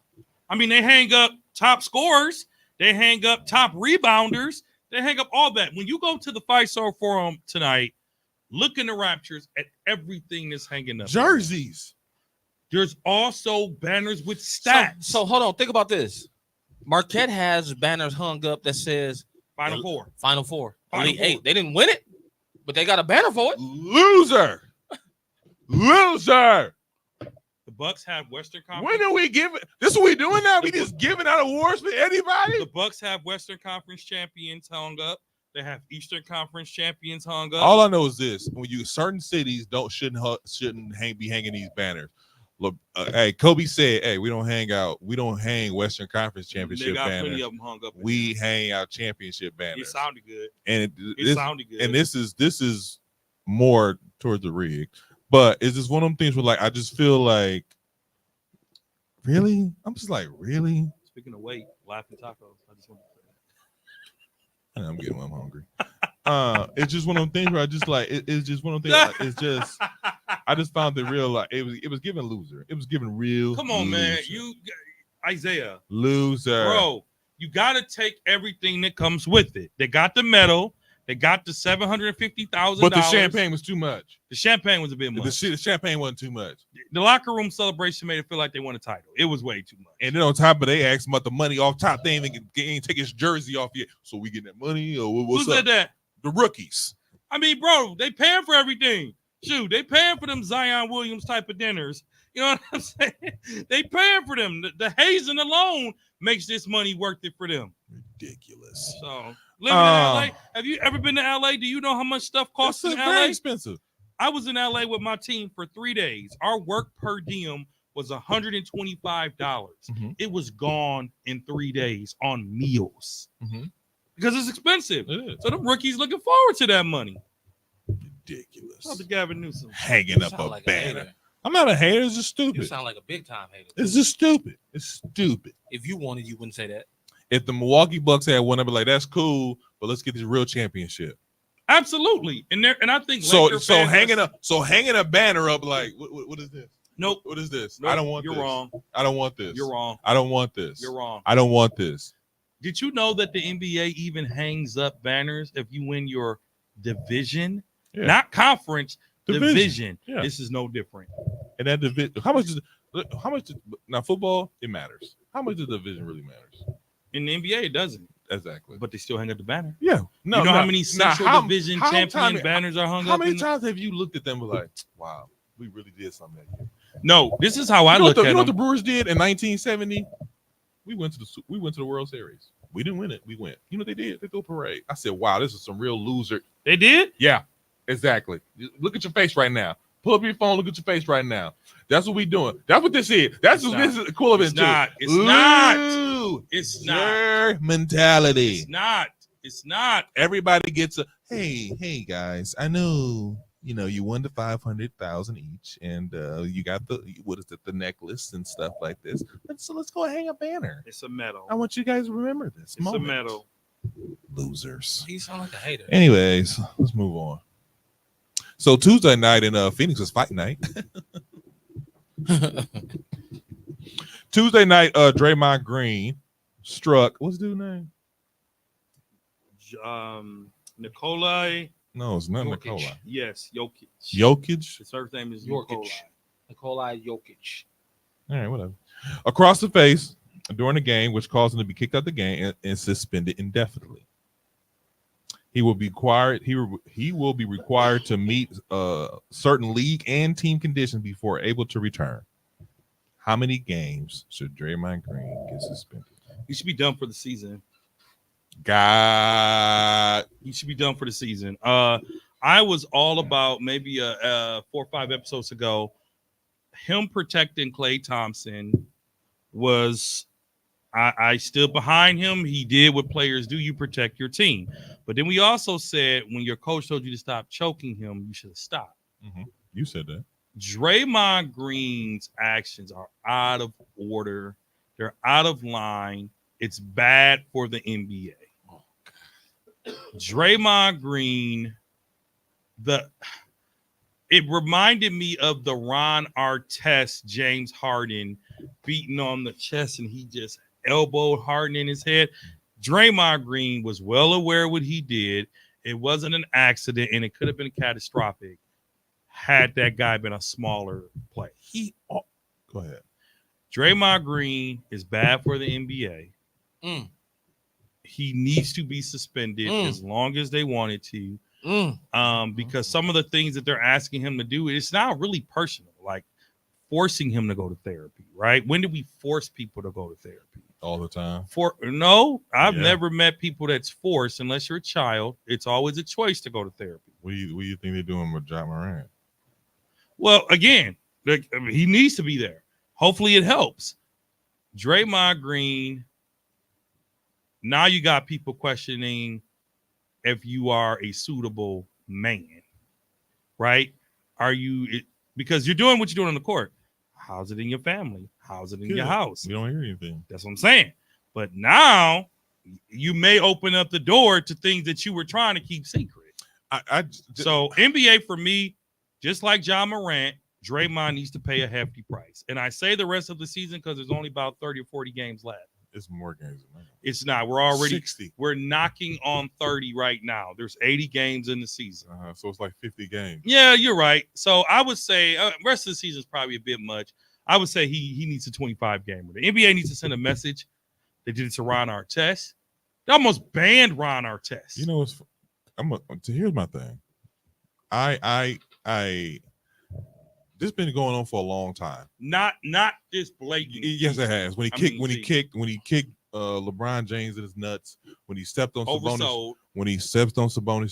I mean, they hang up top scorers, they hang up top rebounders, they hang up all that. When you go to the Fiserv Forum tonight, look in the Raptures at everything that's hanging up.
Jerseys.
There's also banners with stats.
So hold on. Think about this. Marquette has banners hung up that says
Final Four.
Final Four,
Final
Elite
Four.
Eight. They didn't win it, but they got a banner for it.
Loser. Loser.
The Bucks have Western Conference.
When are we giving? This is what we doing now? We just giving out awards for anybody?
The Bucks have Western Conference champions hung up. They have Eastern Conference champions hung up.
All I know is this: when you certain cities shouldn't be hanging these banners. Look, hey, Kobe said, "Hey, we don't hang Western Conference
they
championship
got
banners.
plenty of them hung up.
We hang out championship
It
banners."
sounded good.
And
It sounded good.
and this is more towards the rig, but it's just one of them things where like I just feel like, really, I'm just like, really,
Speaking of weight, laughing tacos. I just want to say that.
and I'm getting I'm hungry. It's just one of them things where I just like it's just one of them things. Like, it's just I just found it real like it was giving loser. It was giving real.
Come on, man.
loser.
You, Isaiah,
loser,
bro. You got to take everything that comes with it. They got the medal. They got the $750,000.
but the champagne was too much.
The champagne was a bit much.
The champagne wasn't too much.
The locker room celebration made it feel like they won a title. It was way too much.
And then on top of they asked him about the money off top. They ain't take his jersey off yet. So we getting that money or what's
Who
up?
said that?
The rookies.
I mean, bro, they paying for everything. Shoot, they paying for them Zion Williams type of dinners. You know what I'm saying? They paying for them. The hazing alone makes this money worth it for them.
Ridiculous.
So living in LA. Have you ever been to LA? Do you know how much stuff costs
It's
in
very
LA?
expensive.
I was in LA with my team for 3 days. Our work per diem was $125.
Mhm.
It was gone in 3 days on meals
Mhm.
because it's expensive.
It is
So the rookies looking forward to that money.
ridiculous.
Shout out to Gavin Newsom.
Hanging
You
up
sound
a
like a
banner.
hater.
I'm not a hater. It's just
You
stupid.
sound like a big time hater.
It's just stupid. It's stupid.
If you wanted, you wouldn't say that.
If the Milwaukee Bucks had one, I'd be like, that's cool, but let's get this real championship.
Absolutely. And I think
So
Laker fans
hanging a banner up like what is this?
Nope.
What is this?
Nope,
I don't want
you're
this.
wrong.
I don't want this.
You're wrong.
I don't want this.
You're wrong.
I don't want this.
Did you know that the NBA even hangs up banners if you win your division?
Yeah.
Not conference,
Division.
division.
Yeah.
This is no different.
And that division, now football, it matters. How much does the division really matters?
In the NBA, it doesn't.
Exactly.
But they still hang up the banner.
Yeah. No,
you know
no,
how many
now,
Central Division
how
champion
time-
banners are hung
How
up?
many
in
times have you looked at them and like, wow, we really did something that year?
No, this is how I
You know,
look
what the,
at
you know what the
them.
Brewers did in 1970? We went to the World Series. We didn't win it. We went. You know what they did? They threw a parade. I said, wow, this is some real loser.
They did?
Yeah, exactly. Look at your face right now. Pull up your phone. Look at your face right now. That's what we doing. That's what this is. That's
It's
what this is cool of
It's
it too.
not. It's not.
Ooh,
It's not.
your mentality.
It's not. It's not.
Everybody gets a hey guys. I know you won the 500,000 each, and you got the necklace and stuff like this. Let's go hang a banner.
It's a medal.
I want you guys to remember this.
It's a medal.
Losers.
You sound like a hater.
Anyways, let's move on. So Tuesday night in Phoenix was fight night. Tuesday night, Draymond Green struck. What's the dude's name?
Nikolai
No, it's not
Jokic.
Nikola.
Yes, Jokic.
Jokic.
His first name is
Jokic. Nikola Jokic.
All right, whatever. Across the face during the game, which caused him to be kicked out the game and suspended indefinitely. He will be required. He will be required to meet certain league and team conditions before able to return. How many games should Draymond Green get suspended?
He should be done for the season.
God,
He should be done for the season. I was all about maybe 4 or 5 episodes ago. Him protecting Klay Thompson was. I stood behind him. He did what players do. You protect your team. But then we also said when your coach told you to stop choking him, you should have stopped.
mm-hmm. You said that.
Draymond Green's actions are out of order. They're out of line. It's bad for the NBA. Oh, Draymond Green, it reminded me of the Ron Artest, James Harden beating on the chest, and he just elbowed Harden in his head. Draymond Green was well aware of what he did. It wasn't an accident, and it could have been catastrophic had that guy been a smaller player.
Go ahead.
Draymond Green is bad for the NBA. He needs to be suspended as long as they wanted to. Because some of the things that they're asking him to do, it's not really personal, like forcing him to go to therapy, right? When do we force people to go to therapy?
All the time.
I've never met people that's forced unless you're a child. It's always a choice to go to therapy.
What do you think they're doing with John Moran?
Well, again, he needs to be there. Hopefully it helps. Draymond Green, now you got people questioning if you are a suitable man, right? Because you're doing what you're doing on the court. How's it in your family? How's it in your house?
We don't hear anything.
That's what I'm saying. But now you may open up the door to things that you were trying to keep secret. So NBA for me, just like John Morant, Draymond needs to pay a hefty price. And I say the rest of the season because there's only about 30 or 40 games left.
It's more games than that.
It's not. We're already
60.
We're knocking on 30 right now. There's 80 games in the season.
So it's like 50 games.
Yeah, you're right. So I would say rest of the season is probably a bit much. I would say he needs a 25 gamer. The NBA needs to send a message. They did it to Ron Artest. They almost banned Ron Artest.
You know, here's my thing. I this been going on for a long time.
Not just blatant.
Yes, it has. When he kicked LeBron James in his nuts, when he stepped on Sabonis'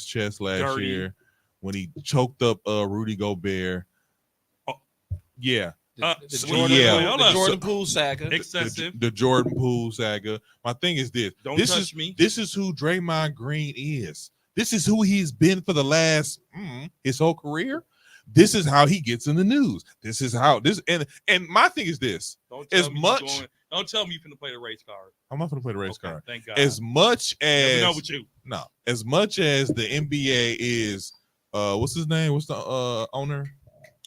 chest last year, when he choked up Rudy Gobert. Yeah.
The Jordan Poole saga.
Excessive.
The Jordan Poole saga. My thing is this.
Don't touch me.
This is who Draymond Green is. This is who he's been for the last his whole career. This is how he gets in the news. This is how this and my thing is this.
Don't tell me you're finna play the race card.
I'm not gonna play the race card.
Thank God.
As much as
never know with you.
No, as much as the NBA is what's his name? What's the owner?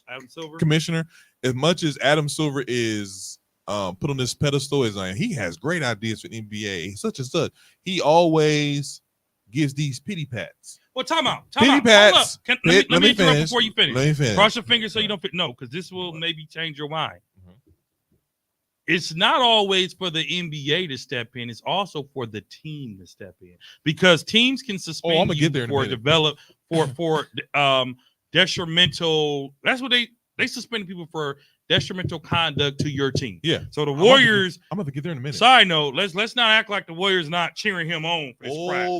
Adam Silver.
Commissioner. As much as Adam Silver is put on this pedestal as he has great ideas for NBA, such and such. He always gives these pity pats.
Well, time out.
Pity pats.
Let me interrupt
finish.
before you finish.
Let me finish.
Cross your fingers so you don't fit. No, because this will maybe change your mind. It's not always for the NBA to step in. It's also for the team to step in because teams can suspend you for detrimental. That's what they suspend people for detrimental conduct to your team.
Yeah.
So the Warriors.
I'm about to get there in a minute.
Side note, let's not act like the Warriors not cheering him on.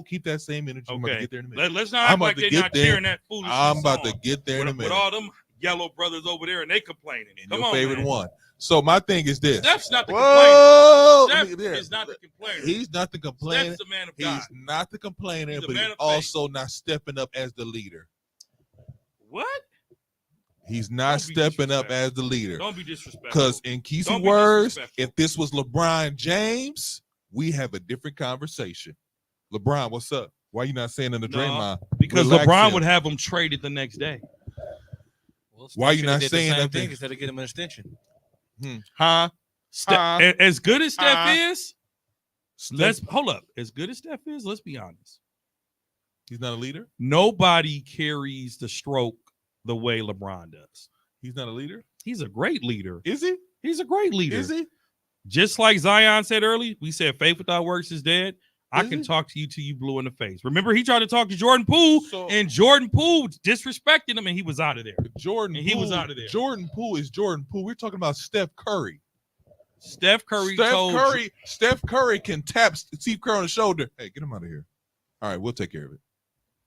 Keep that same energy. I'm about to get there in a minute.
Let's not act like they're not cheering that foolish.
I'm about to get there in a minute.
With all them yellow brothers over there and they complaining.
Come on, favorite one. So my thing is this.
Steph's not the complainer. Steph is not the complainer.
He's not the complainer.
Steph's the man of God.
He's not the complainer, but he's also not stepping up as the leader.
What?
He's not stepping up as the leader.
Don't be disrespectful.
Because in Kesey's words, if this was LeBron James, we have a different conversation. LeBron, what's up? Why you not saying in the Draymond?
Because LeBron would have him traded the next day.
Well,
why you not saying that
thing instead of getting him an extension?
As good as Steph is, let's hold up. As good as Steph is, let's be honest.
He's not a leader.
Nobody carries the stroke the way LeBron does.
He's not a leader.
He's a great leader.
Is he?
He's a great leader.
Is he?
Just like Zion said early, we said faith without works is dead. I
Is
can
he?
talk to you till you blue in the face. Remember, he tried to talk to Jordan Poole, and Jordan Poole disrespected him, and he was out of there.
Jordan
And he
Poole,
was out of there.
Jordan Poole is Jordan Poole. We're talking about Steph Curry.
Steph Curry
Steph Curry can tap Steve Kerr on the shoulder. Hey, get him out of here. All right, we'll take care of it.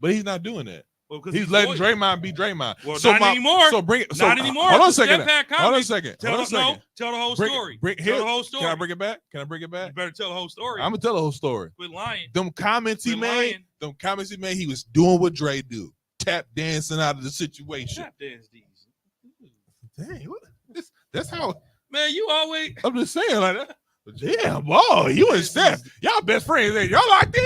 But he's not doing that.
Well,
he's letting Draymond be Draymond.
Well, not anymore.
So bring it.
Not anymore.
Hold on a second.
Hold
on a second.
Tell the whole story. Tell the whole story.
Can I bring it back? You
better tell the whole story.
I'm gonna tell the whole story.
Quit lying.
Them comments he made. He was doing what Dre do. Tap dancing out of the situation.
Tap dance these.
Dang, that's how.
Man, you always.
I'm just saying like that. Damn, boy, you and Steph, y'all best friends. Ain't y'all locked in?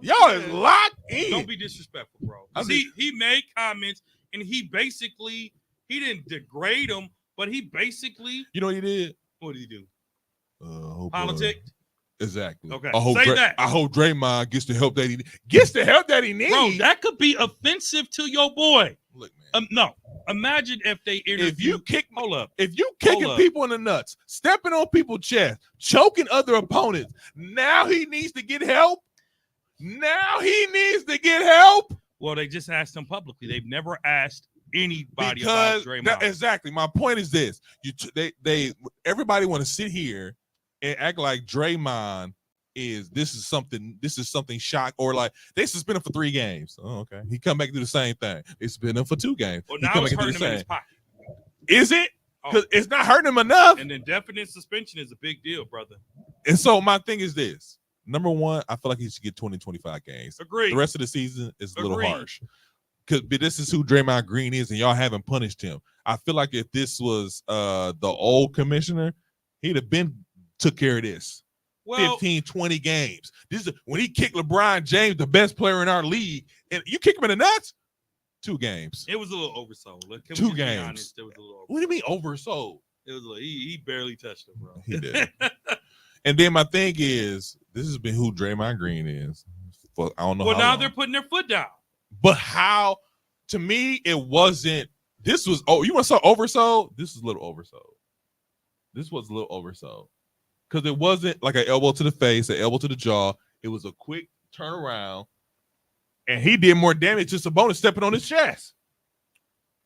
Y'all is locked in.
Don't be disrespectful, bro. He made comments, and he didn't degrade him, but he basically.
You know what he did?
What did he do?
Politics. Exactly.
Okay.
I hope Draymond gets the help that he needs.
Bro, that could be offensive to your boy.
Look, man.
No. Imagine if they interview.
If you kicking people in the nuts, stepping on people's chest, choking other opponents, now he needs to get help.
Well, they just asked him publicly. They've never asked anybody about Draymond.
Exactly. My point is this: everybody want to sit here and act like Draymond this is something shock, or like they suspended him for 3 games. Oh, okay. He come back and do the same thing. They suspended him for 2 games.
Well, now it's hurting him in his pocket.
Is it? Because it's not hurting him enough.
And indefinite suspension is a big deal, brother.
And so my thing is this. Number one, I feel like he should get 20, 25 games.
Agreed.
The rest of the season is a little harsh. Because this is who Draymond Green is, and y'all haven't punished him. I feel like if this was the old commissioner, he'd have been took care of this. 15, 20 games. This is when he kicked LeBron James, the best player in our league, and you kick him in the nuts. 2 games.
It was a little oversold.
2 games.
Honest, it was a little oversold.
What do you mean oversold?
It was he barely touched him, bro.
He did. And then my thing is, this has been who Draymond Green is. I don't know.
Well, now they're putting their foot down.
But how? To me, it wasn't. This was. Oh, you want to say oversold? This is a little oversold. This was a little oversold. Because it wasn't like an elbow to the face, an elbow to the jaw. It was a quick turnaround, and he did more damage to Sabonis stepping on his chest.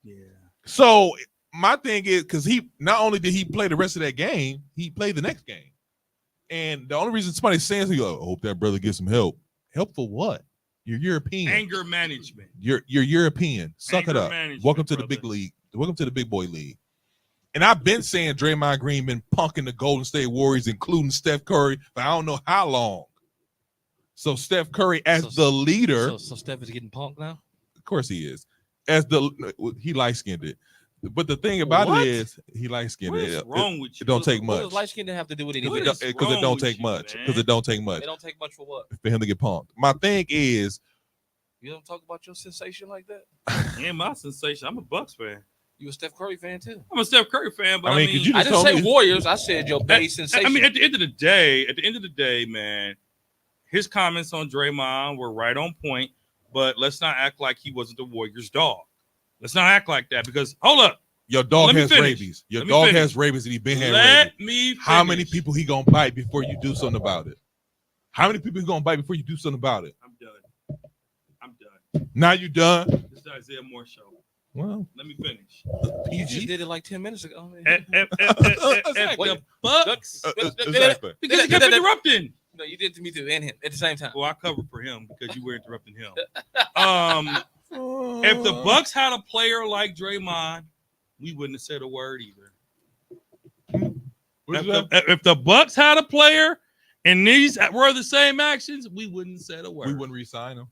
Yeah.
So my thing is, because he not only did he play the rest of that game, he played the next game. And the only reason somebody's saying, I hope that brother gets some help. Help for what? You're European.
Anger management.
You're European. Suck it up. Welcome to the big league. Welcome to the big boy league. And I've been saying Draymond Green been punking the Golden State Warriors, including Steph Curry, for I don't know how long. So Steph Curry as the leader.
So Steph is getting punked now?
Of course he is. He light-skinned it. But the thing about it is he light-skinned it.
What's wrong with you?
It don't take much.
What does light-skinned have to do with anything?
Because it don't take much. Because it don't take much.
It don't take much for what?
For him to get punked. My thing is.
You don't talk about your sensation like that?
Yeah, my sensation. I'm a Bucks fan.
You a Steph Curry fan too?
I'm a Steph Curry fan, but I mean
I didn't say Warriors. I said your base sensation.
I mean, at the end of the day, man, his comments on Draymond were right on point. But let's not act like he wasn't the Warriors' dog. Let's not act like that because hold up,
your dog has rabies. Your dog has rabies, and he been had rabies.
Let me finish.
How many people he gonna bite before you do something about it? How many people he gonna bite before you do something about it?
I'm done.
Now you done?
This is Isaiah Moore show.
Well,
let me finish.
You just did it like 10 minutes ago.
If the Bucks, because he kept interrupting.
No, you did it to me too, and him at the same time.
Well, I covered for him because you were interrupting him. If the Bucks had a player like Draymond, we wouldn't have said a word either. If the Bucks had a player and these were the same actions, we wouldn't have said a word.
We wouldn't re-sign him.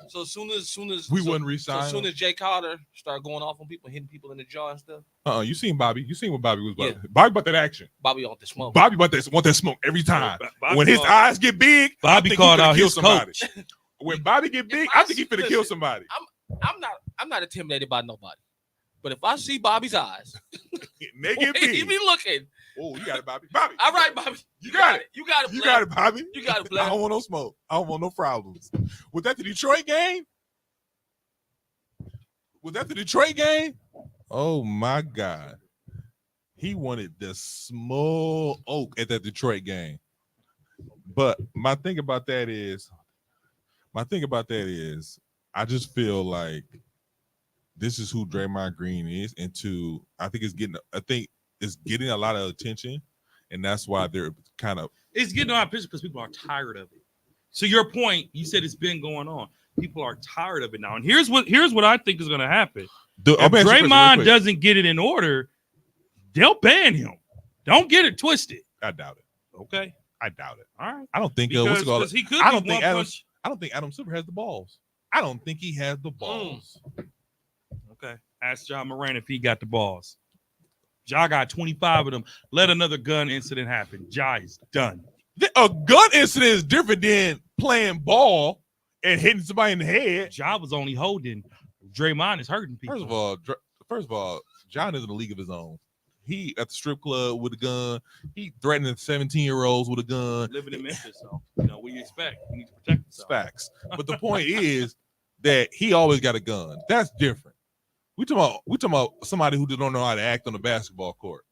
So as soon as
we wouldn't resign.
So as soon as Jay Carter started going off on people, hitting people in the jaw and stuff.
You seen Bobby? You seen what Bobby was about? Yeah. Bobby about that action.
Bobby want the smoke.
Bobby want that smoke every time. When his eyes get big,
Bobby called out his coach.
When Bobby get big, I think he's finna kill somebody.
I'm not intimidated by nobody. But if I see Bobby's eyes,
they get big.
He be looking.
Oh, you got it, Bobby. Bobby.
All right, Bobby.
You got it.
You got it.
You
Blair.
got it, Bobby.
You got it,
I
Blair.
don't want no smoke. I don't want no problems. Was that the Detroit game? Oh my God. He wanted the small oak at that Detroit game. But my thing about that is, I just feel like this is who Draymond Green is, and I think it's getting a lot of attention, and that's why they're kind of
It's getting a lot of attention because people are tired of it. So your point, you said it's been going on. People are tired of it now, and here's what I think is going to happen. If Draymond doesn't get it in order, they'll ban him. Don't get it twisted.
I doubt it.
Okay,
I doubt it.
all right.
I don't think
Because he could.
I don't think Adam Silver has the balls. I don't think he has the balls.
Okay, ask Ja Morant if he got the balls. Ja got 25 of them. Let another gun incident happen. Ja is done.
A gun incident is different than playing ball and hitting somebody in the head.
Ja was only holding. Draymond is hurting people.
First of all, John is in a league of his own. He at the strip club with a gun. He threatening 17-year-olds with a gun.
Living in Memphis, so what do you expect? You need to protect yourself.
Facts. But the point is that he always got a gun. That's different. We talking about somebody who don't know how to act on the basketball court.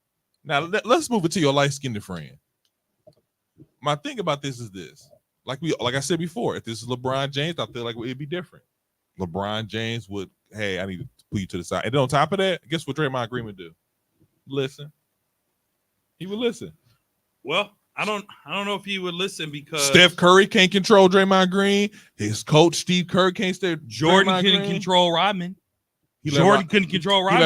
Now let's move it to your light-skinned friend. My thing about this is this. Like I said before, if this is LeBron James, I feel like it'd be different. LeBron James would, hey, I need to put you to the side. And then on top of that, guess what Draymond Green would do? Listen. He would listen.
Well, I don't know if he would listen because
Steph Curry can't control Draymond Green. His coach Steve Kerr can't stay.
Jordan couldn't control Rodman. Jordan couldn't control Rodman.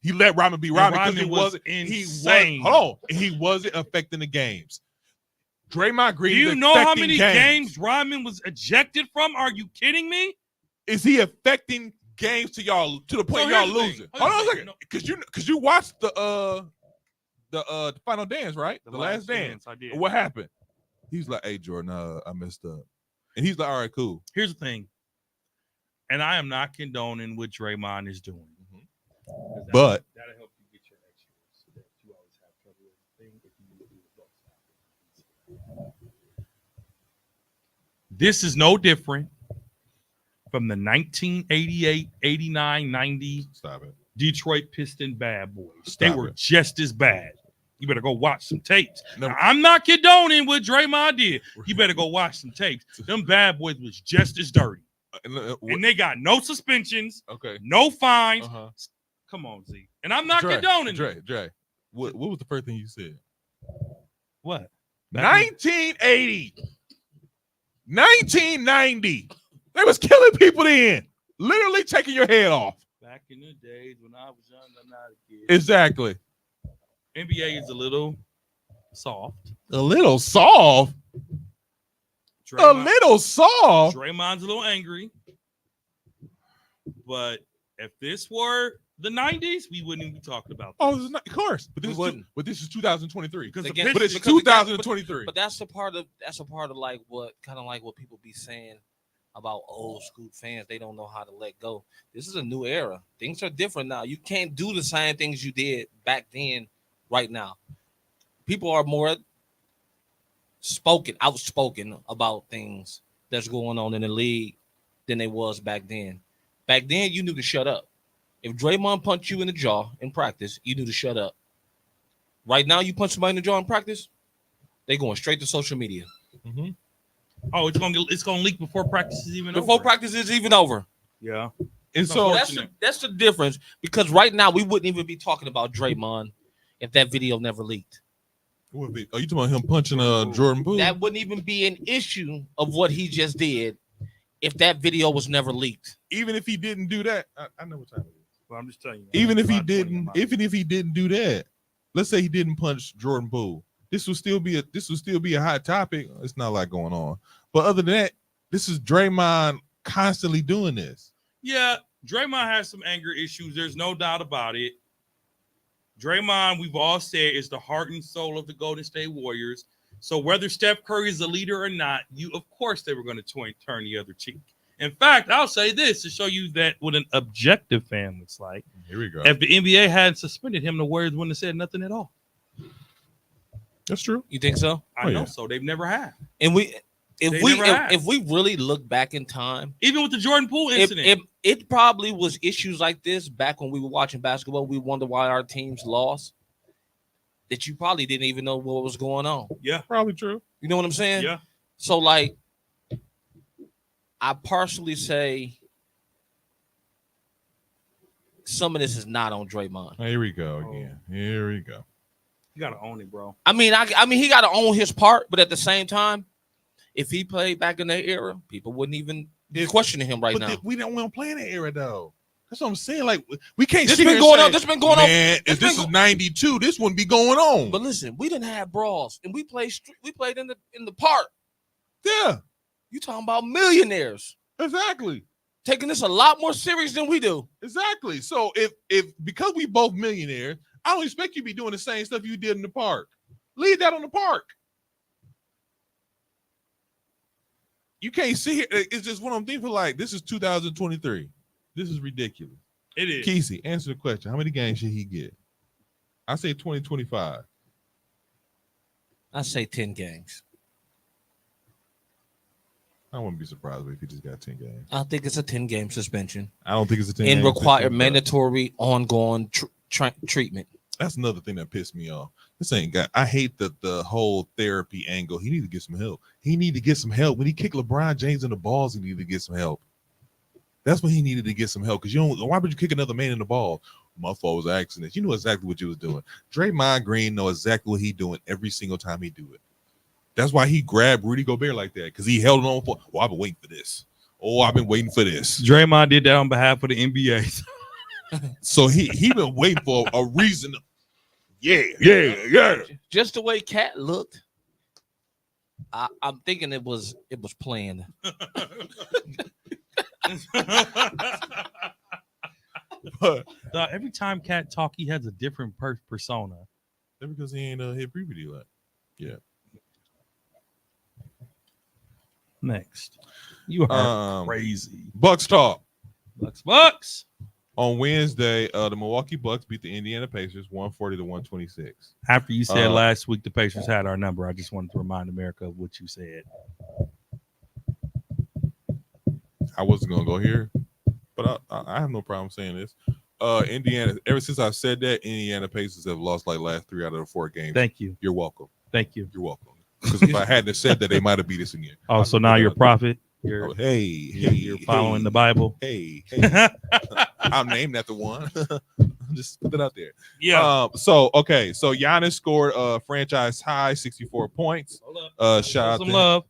He let Rodman be Rodman. Because he wasn't
insane.
He wasn't affecting the games. Draymond Green.
Do you know how many games Rodman was ejected from? Are you kidding me?
Is he affecting games to the point y'all losing? Hold on a second, because you watched the final dance, right? The last dance.
I did.
What happened? He's like, "Hey Jordan, I messed up," and he's like, "All right, cool."
Here's the thing, and I am not condoning what Draymond is doing,
but
that'll help you get your extras that you always have trouble with. This is no different from the 1988, 89, 90 Detroit Piston bad boys. They were just as bad. You better go watch some tapes. Now, I'm not condoning what Draymond did. You better go watch some tapes. Them bad boys was just as dirty. And they got no suspensions, no fines. Come on, Z. And I'm not condoning it.
Dre, what was the first thing you said?
What?
1980. 1990. They was killing people then. Literally taking your head off.
Back in the days when I was young, I'm not a kid.
Exactly.
NBA is a little soft.
A little soft? Draymond's
a little angry. But if this were the 90s, we wouldn't even be talking about this.
Of course. But this is 2023. But
it's
2023.
But that's a part of like what people be saying about old school fans. They don't know how to let go. This is a new era. Things are different now. You can't do the same things you did back then right now. People are more outspoken about things that's going on in the league than they was back then. Back then, you knew to shut up. If Draymond punched you in the jaw in practice, you knew to shut up. Right now, you punch somebody in the jaw in practice, they going straight to social media.
Mm-hmm. Oh, it's gonna leak before practice is even over.
Before practice is even over.
Yeah.
And so
that's the difference, because right now we wouldn't even be talking about Draymond if that video never leaked.
Are you talking about him punching Jordan Poole?
That wouldn't even be an issue of what he just did if that video was never leaked.
Even if he didn't do that, I know what time it is.
Well, I'm just telling you.
Even if he didn't do that, let's say he didn't punch Jordan Poole, this would still be a hot topic. It's not a lot going on. But other than that, this is Draymond constantly doing this.
Yeah, Draymond has some anger issues. There's no doubt about it. Draymond, we've all said, is the heart and soul of the Golden State Warriors. So whether Steph Curry is a leader or not, of course they were going to turn the other cheek. In fact, I'll say this to show you that what an objective fan looks like.
Here we go.
If the NBA hadn't suspended him, the Warriors wouldn't have said nothing at all.
That's true.
You think so?
I
Oh,
know
yeah.
so. They've never had.
And
They never have.
if we really look back in time,
Even with the Jordan Poole incident.
it probably was issues like this back when we were watching basketball. We wonder why our teams lost. That you probably didn't even know what was going on.
Yeah.
Probably true.
You know what I'm saying?
Yeah.
So, like, I partially say some of this is not on Draymond.
Here we go again. Here we go.
You gotta own it, bro.
I mean, he got to own his part, but at the same time, if he played back in that era, people wouldn't even be questioning him right now.
We don't play in that era though. That's what I'm saying. Like we can't.
This
sit
been
here
going
and
on.
say,
This been going on.
Man, if this is '92, this wouldn't be going on.
But listen, we didn't have brawls, and we played in the park.
Yeah,
You talking about millionaires
exactly.
taking this a lot more serious than we do.
Exactly. So if because we both millionaires, I don't expect you to be doing the same stuff you did in the park. Leave that on the park. You can't see it. It's just what I'm thinking. Like this is 2023. This is ridiculous.
It is.
Kesey, answer the question. How many games should he get? I say 2025.
I say 10 games.
I wouldn't be surprised if he just got 10 games.
I think it's a 10-game suspension
I don't think it's a 10
and
game
require
suspension.
mandatory ongoing treatment.
That's another thing that pissed me off. This ain't got. I hate the whole therapy angle. He need to get some help. He need to get some help. When he kicked LeBron James in the balls, he needed to get some help. That's when he needed to get some help. Because you don't. Why would you kick another man in the ball? My fault was an accident. You know exactly what you was doing. Draymond Green know exactly what he doing every single time he do it. That's why he grabbed Rudy Gobert like that. Because he held on for. Well, I've been waiting for this. Oh, I've been waiting for this.
Draymond did that on behalf of the NBA.
So he been waiting for a reason. Yeah.
Just the way Cat looked, I'm thinking it was planned.
But
Every time Cat talk, he has a different persona.
that's because he ain't hit preview yet.
Next, you are crazy.
Bucks talk.
Bucks.
On Wednesday, the Milwaukee Bucks beat the Indiana Pacers 140-126.
After you said last week the Pacers had our number, I just wanted to remind America of what you said.
I wasn't gonna go here, but I have no problem saying this. Indiana, ever since I said that, Indiana Pacers have lost like last 3 out of the 4 games.
Thank you.
You're welcome.
Thank you.
You're welcome. Because if I hadn't said that, they might have beat us again.
Oh, so now you're a prophet.
You're
Following the Bible.
Hey. I'm named after one. Just put that out there.
Yeah.
So Giannis scored a franchise high 64 points. Shout out
Some
to
love.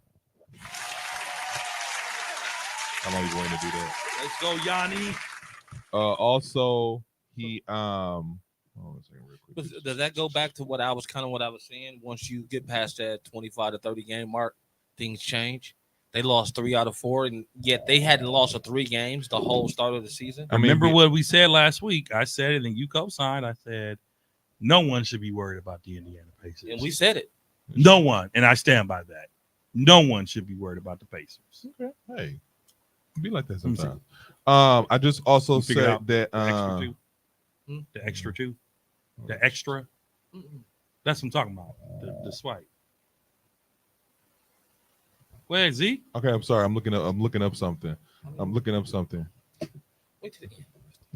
I'm always going to do that.
Let's go, Yanni.
Also, he hold on a second real quick.
But does that go back to what I was saying? Once you get past that 25 to 30 game mark, things change. They lost 3 out of 4, and yet they hadn't lost 3 games the whole start of the season.
I remember what we said last week. I said it, and you co-signed. I said no one should be worried about the Indiana Pacers.
And we said it.
No one, and I stand by that. No one should be worried about the Pacers.
Okay. Hey, be like that sometimes. I just also said that
the extra two. That's what I'm talking about. The swipe. Where is he?
Okay, I'm sorry. I'm looking up something.
Wait till the end.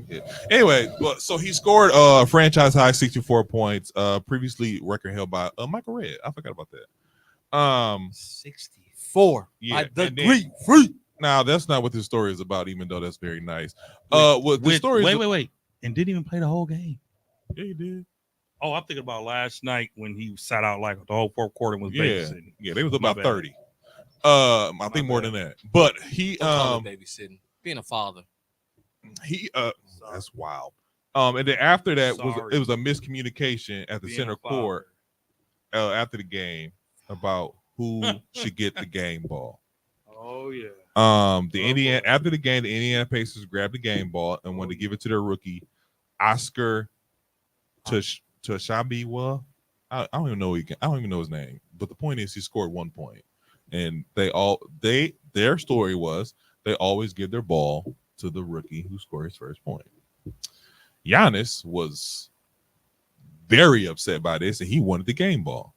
Yeah. Anyway, so he scored franchise high 64 points. Previously record held by Michael Redd. I forgot about that.
64.
Yeah.
Free.
Now that's not what this story is about, even though that's very nice. Wait.
And didn't even play the whole game.
Yeah, he did.
Oh, I'm thinking about last night when he sat out like the whole 4th quarter was babysitting.
Yeah, they was about
bad.
30. I think more than that. But he
babysitting, being a father.
That's wild. And then after that
Sorry.
was a miscommunication at the
Being
center
a father.
court after the game about who should get the game ball.
Oh yeah.
After the game, the Indiana Pacers grabbed the game ball and wanted to give it to their rookie, Oscar Tashabiwa. I don't even know his name. But the point is, he scored 1 point, and their story was they always give their ball to the rookie who scored his first point. Giannis was very upset by this, and he wanted the game ball.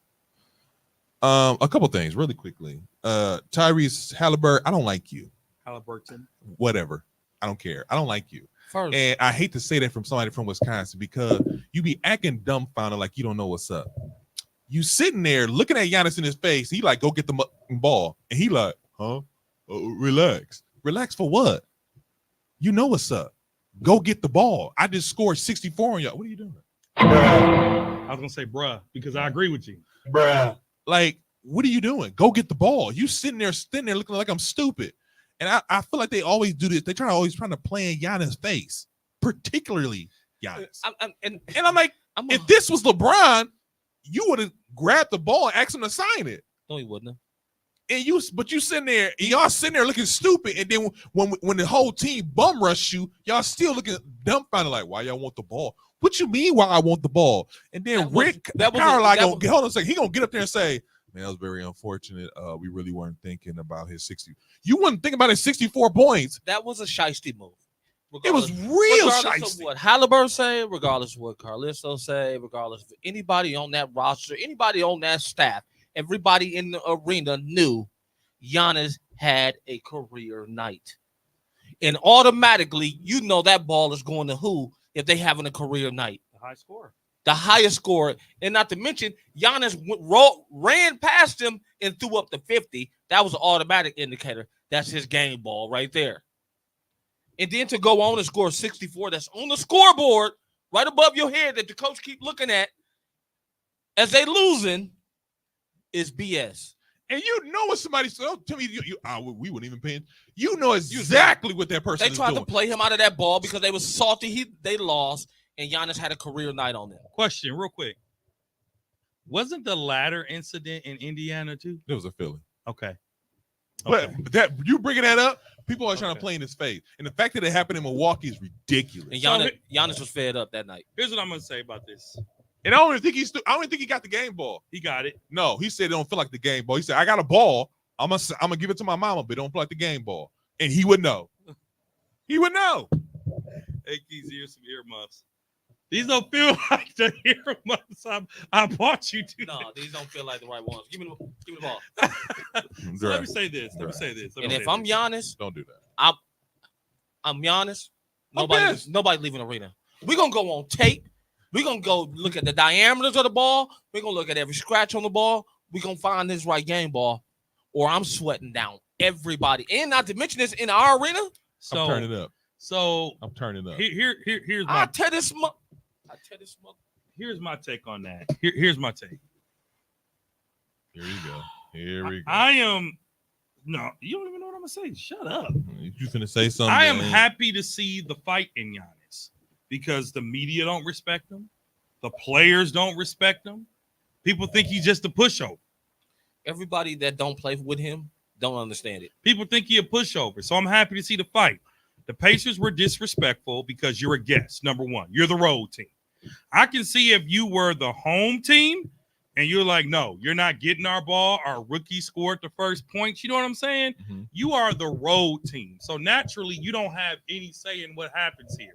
A couple things really quickly. Tyrese Halliburton, I don't like you.
Halliburton.
Whatever. I don't care. I don't like you.
First,
And I hate to say that from somebody from Wisconsin because you be acting dumbfounded like you don't know what's up. You sitting there looking at Giannis in his face. He like, go get the ball. And he like, huh? Relax. Relax for what? You know what's up. Go get the ball. I just scored 64 on y'all. What are you doing?
I was going to say, bruh, because I agree with you.
Bruh. Like, what are you doing? Go get the ball. You sitting there looking like I'm stupid. And I feel like they always do this. They always trying to play in Giannis' face, particularly Giannis. And I'm like, if this was LeBron, you would have grabbed the ball and asked him to sign it.
No, he wouldn't have.
And you sitting there, and y'all sitting there looking stupid. And then when the whole team bum rush you, y'all still looking dumbfounded like, why y'all want the ball? What you mean why I want the ball? And then Rick Carlisle hold on a second. He gonna get up there and say, man, that was very unfortunate. We really weren't thinking about his 60. You wouldn't think about his 64 points.
That was a shiesty move.
It was real
regardless of what Halliburton say, regardless of what Carlisso say, regardless of anybody on that roster, anybody on that staff, everybody in the arena knew Giannis had a career night. And automatically, you know that ball is going to who if they having a career night?
The high scorer.
The highest scorer. And not to mention, Giannis ran past him and threw up the 50. That was an automatic indicator. That's his game ball right there. And then to go on and score 64, that's on the scoreboard right above your head that the coach keep looking at as they losing is BS.
And you know what somebody said. Don't tell me we wouldn't even pay. You know exactly what that person is doing.
They tried to play him out of that ball because they was salty. They lost, and Giannis had a career night on them.
Question, real quick. Wasn't the ladder incident in Indiana too?
It was a Philly.
Okay.
But that you bringing that up, people are trying to play in his face. And the fact that it happened in Milwaukee is ridiculous.
And Giannis was fed up that night.
Here's what I'm going to say about this.
And I don't even think he got the game ball.
He got it.
No, he said it don't feel like the game ball. He said, I got a ball. I'm gonna give it to my mama, but it don't feel like the game ball. And he would know. He would know.
Hey, Keys, here's some earmuffs. These don't feel like the earmuffs I bought you to.
No, these don't feel like the right ones. Give me the ball.
So let me say this.
And if I'm Giannis,
don't do that.
I'm Giannis. Nobody leaving the arena. We're gonna go on tape. We're going to go look at the diameters of the ball. We're going to look at every scratch on the ball. We're going to find this right game ball, or I'm sweating down everybody. And not to mention this in our arena.
I'm turning up.
So
I'm turning up.
Here's my Here's my take on that. Here's my take.
Here we go.
I am no, you don't even know what I'm gonna say. Shut up.
You finna say something.
I am happy to see the fight in Giannis because the media don't respect him, the players don't respect him. People think he's just a pushover.
Everybody that don't play with him don't understand it.
People think he's a pushover. So I'm happy to see the fight. The Pacers were disrespectful because you're a guest. Number one, you're the road team. I can see if you were the home team and you're like, no, you're not getting our ball. Our rookie scored the first points. You know what I'm saying? Mm-hmm. You are the road team. So naturally, you don't have any say in what happens here.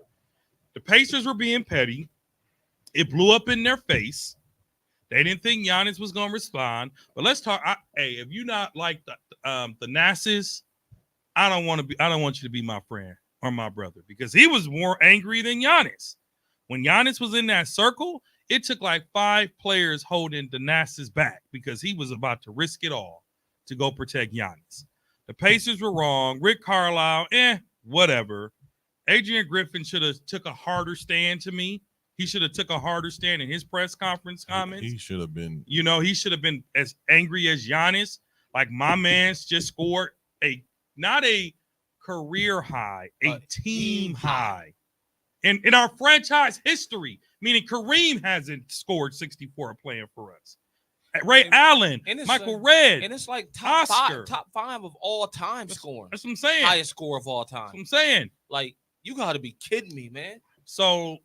The Pacers were being petty. It blew up in their face. They didn't think Giannis was going to respond. But let's talk. Hey, if you not like the Nasses, I don't want you to be my friend or my brother because he was more angry than Giannis. When Giannis was in that circle, it took like 5 players holding the Nasses back because he was about to risk it all to go protect Giannis. The Pacers were wrong. Rick Carlisle, whatever. Adrian Griffin should have took a harder stand to me. He should have took a harder stand in his press conference comments.
He should have been.
You know, he should have been as angry as Giannis. Like my man's just scored not a career high, a team high. In our franchise history, meaning Kareem hasn't scored 64 playing for us. Ray Allen, Michael Redd,
and it's like top 5 of all time scoring.
That's what I'm saying.
Highest score of all time.
That's what I'm saying.
Like, you got to be kidding me, man.
So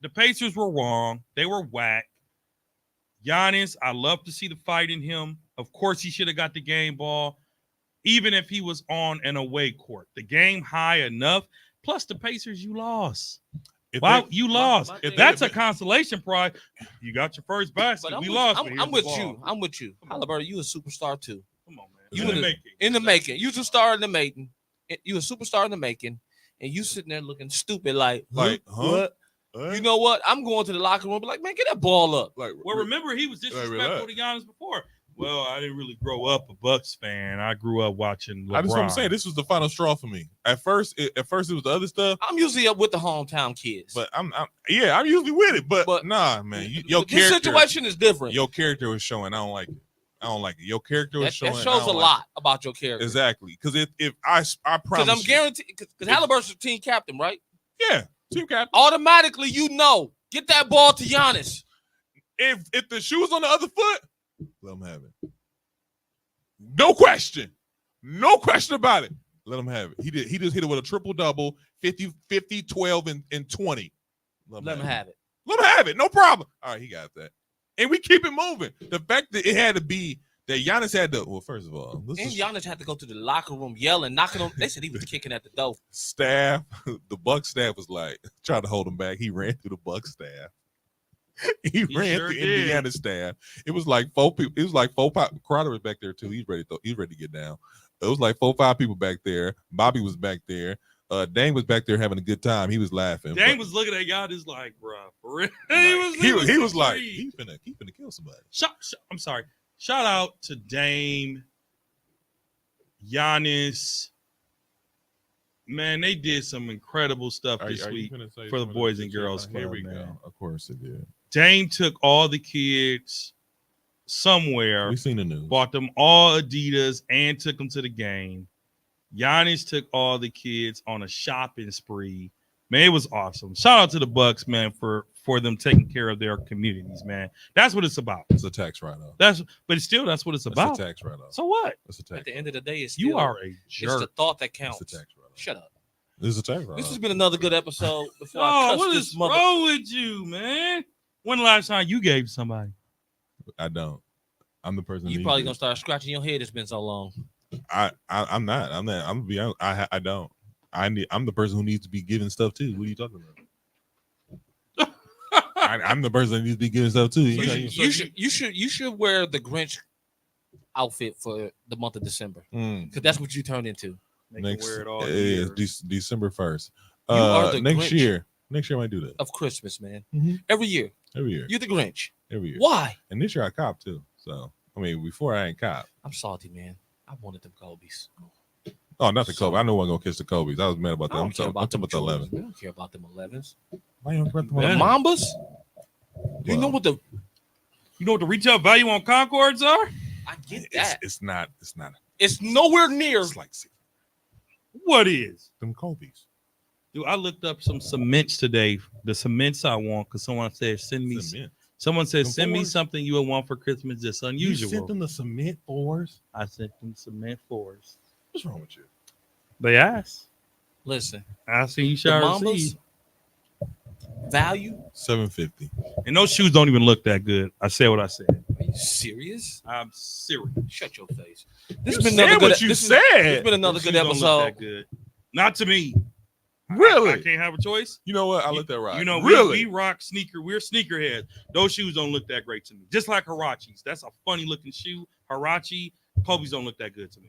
the Pacers were wrong. They were whack. Giannis, I love to see the fight in him. Of course, he should have got the game ball, even if he was on an away court. The game high enough. Plus, the Pacers, you lost. Wow, you lost.
my
If
thing
that's
is-
a consolation prize, you got your first basket.
But
We lost. but
I'm
here's
with
the
you.
ball.
I'm with you. Halliburton, you a superstar too.
Come on, man.
You
In the
in the-
making.
In the making. You was a star in the making. You a superstar in the making. And you sitting there looking stupid like what? You know what? I'm going to the locker room, be like, man, get that ball up.
Like,
Well, remember he was disrespectful
relax.
to Giannis before. Well, I didn't really grow up a Bucks fan. I grew up watching LeBron.
I just want to say this was the final straw for me. At first, it was the other stuff,
I'm usually up with the hometown kids.
but I'm usually with it. But nah, man, your
But this
character,
situation is different.
your character was showing. I don't like it. I don't like it. Your character was
that
showing.
shows
I
a
don't like
lot about your character.
it. Exactly, because if I
Because
promise,
I'm guaranteed. Because Halliburton's the team captain, right?
yeah, team captain.
Automatically, you know, get that ball to Giannis.
If the shoe was on the other foot, let him have it. No question about it. Let him have it. He just hit it with a triple double, 50, 12, and 20.
Let him have it.
Let him have it. No problem. All right, he got that. And we keep it moving. The fact that it had to be that Giannis had to, well, first of all,
And Giannis had to go to the locker room yelling, knocking on. They said he was kicking at the door.
staff, the Buck staff was like trying to hold him back. He ran through the Buck staff. He ran
sure
through
did.
Indiana staff. It was like 4 people. It was like 4. Crowder was back there too. He's ready to get down. It was like 4, 5 people back there. Bobby was back there. Dame was back there having a good time. He was laughing.
Dame was looking at Giannis like, bro, for real.
He was like, he finna kill somebody.
I'm sorry. Shout out to Dame, Giannis. Man, they did some incredible stuff this week for the Boys and Girls Club.
Here we
man.
go. Of course it did.
Dame took all the kids somewhere,
We seen the news.
bought them all Adidas, and took them to the game. Giannis took all the kids on a shopping spree. Man, it was awesome. Shout out to the Bucks, man, for them taking care of their communities, man. That's what it's about.
It's a tax write-off.
That's what it's about.
It's a tax write-off.
So what?
It's a tax.
At the end of the day, it's
You
still,
are a
it's
jerk.
the thought that counts.
It's a tax write-off.
Shut up.
It's a tax write-off.
This has been another good episode. Before I
Oh,
cuss
what
this
is
mother.
wrong with you, man? When the last time you gave somebody?
I don't. I'm the person.
You
who
probably
needs
gonna start scratching your head. It's been so long.
it. I'm not. I'm gonna be honest. I don't. I'm the person who needs to be giving stuff too. What are you talking about? I'm the person that needs to be giving stuff too.
You should wear the Grinch outfit for the month of December because that's what you turned into.
Next,
wear it all
yeah,
year.
December 1st.
You are the
next
Grinch.
year. Next year I might do that
Of Christmas, man.
Mhm.
Every year,
every year.
you're the Grinch.
Every year.
Why?
And this year I cop too. So I mean, before I ain't cop.
I'm salty, man. I wanted them Kobe's.
Oh, not the Kobe. I know I'm gonna kiss the Kobe's. I was mad about
I
that.
don't
I'm
care
talking
about them
about the 11.
Jordans. I don't care about them 11s.
Why you don't care about the
The
11?
Mambas. You know what the?
You know what the retail value on Concords are?
I get that.
It's not.
It's nowhere near.
It's like
What is?
them Kobe's.
Dude, I looked up some cements today. The cements I want, because someone said
Cement.
someone said
Them
send me
fours?
something you would want for Christmas that's
You
unusual.
sent them the cement fours.
I sent them cement fours.
What's wrong with you?
They asked.
Listen,
I see you
the
shall
Mambas
receive.
value.
$750.
And those shoes don't even look that good. I said what I said.
Are you serious?
I'm serious.
Shut your face.
You
This has been
said
another good.
what you
this is-
said.
It's been another
Those
good
shoes don't look
episode.
that good. Not to me.
Really?
I can't have a choice.
You know what? I let that ride.
You know,
really?
we rock sneaker. We're sneakerheads. Those shoes don't look that great to me. Just like Hirachis. That's a funny looking shoe. Hirachi, Kobe's don't look that good to me.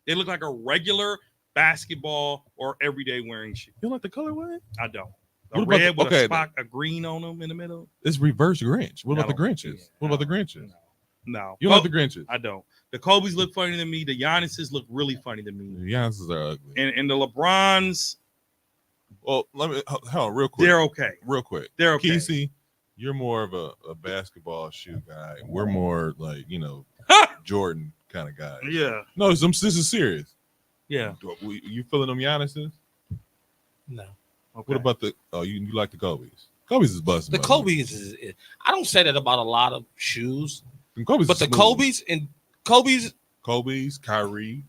They look like a regular basketball or everyday wearing shoe.
You don't like the colorway?
I don't.
What
A
about
red
the-
with
okay,
a spot of green on them in the middle.
It's reverse Grinch. What
I
about the
don't-
Grinches?
yeah,
What about the
no,
Grinches?
No.
You don't like the Grinches?
I don't. The Kobe's look funny to me. The Giannis's look really funny to me.
The Giannis's are ugly.
And the LeBrons,
Well, let me hold on real quick.
they're okay.
Real quick.
They're okay.
Kesey, you're more of a basketball shoe guy. We're more like, Jordan kind of guys.
Yeah.
No, this is serious.
Yeah.
You feeling them Giannis's?
No,
Okay.
What about you like the Kobe's? Kobe's is busting.
the
by the way.
Kobe's is. I don't say that about a lot of shoes,
Them Kobe's
but
is
the
smooth. Kobe's, Kyrie.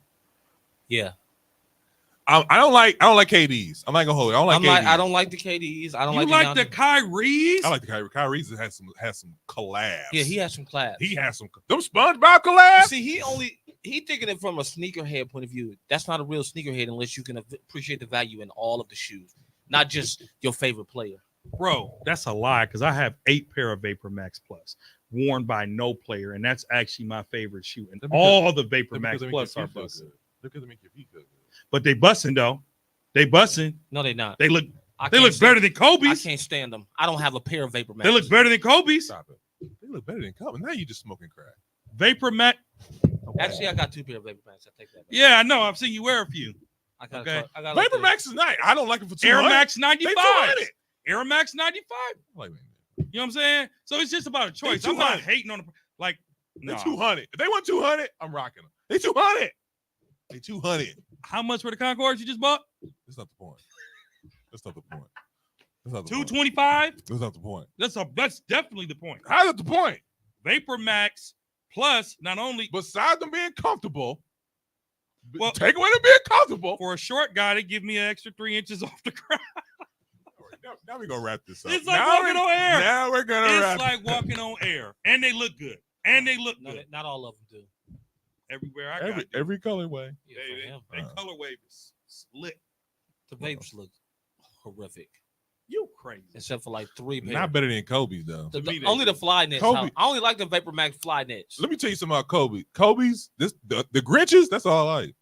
yeah.
I don't like KD's. I'm not gonna hold it. I don't like KD's.
I don't like the KDs. I don't
You
like
like the
Giannis.
Kyries?
I like the Kyrie. Kyrie's has some collabs.
Yeah, he has some class.
He has some them SpongeBob collabs.
See, he thinking it from a sneakerhead point of view. That's not a real sneakerhead unless you can appreciate the value in all of the shoes. not just your favorite player.
Bro, that's a lie because I have 8 pair of Vapor Max Plus worn by no player, and that's actually my favorite shoe. And all the Vapor Max Plus are busting.
Because they make your feet feel good.
But they busting though. They busting.
No, they not.
They look
I
they
can't
look
stand-
better than Kobe's.
I can't stand them. I don't have a pair of Vapor Max.
They look better than Kobe's.
Stop it. They look better than Kobe. Now you just smoking crack.
Vapor Max.
Actually, I got 2 pair of Vapor Max. I take that back.
Yeah, I know. I've seen you wear a few.
I got.
Okay.
I got
Vapor Max is nice. I don't like it for
Air
200.
Max
They
95.
200.
Air Max 95.
Like,
You know what I'm saying? So it's just about a choice. I'm not hating on the like.
they
No.
200. If they want 200, I'm rocking them. They 200. They 200.
How much for the Concords you just bought?
That's not the point. That's not the point. That's not the point.
225.
That's not the point.
That's definitely the point.
How's that the point?
Vapor Max Plus not only
Besides them being comfortable,
Well-
take away them being comfortable.
for a short guy to give me an extra 3 inches off the ground.
Now we're gonna wrap this up.
It's like
now
walking on air.
Now we're gonna wrap.
It's like walking on air, and they look good, and they look
No,
good
not all of them do.
everywhere I got.
every colorway.
Yeah, for him.
They colorway is slick.
The vapes look horrific,
You crazy?
except for like 3 pairs.
Not better than Kobe's though.
The-
to me,
only
they-
the fly nets.
Kobe-
I only like the Vapor Max fly nets.
Let me tell you something about Kobe. Kobe's the Grinches. That's all I like.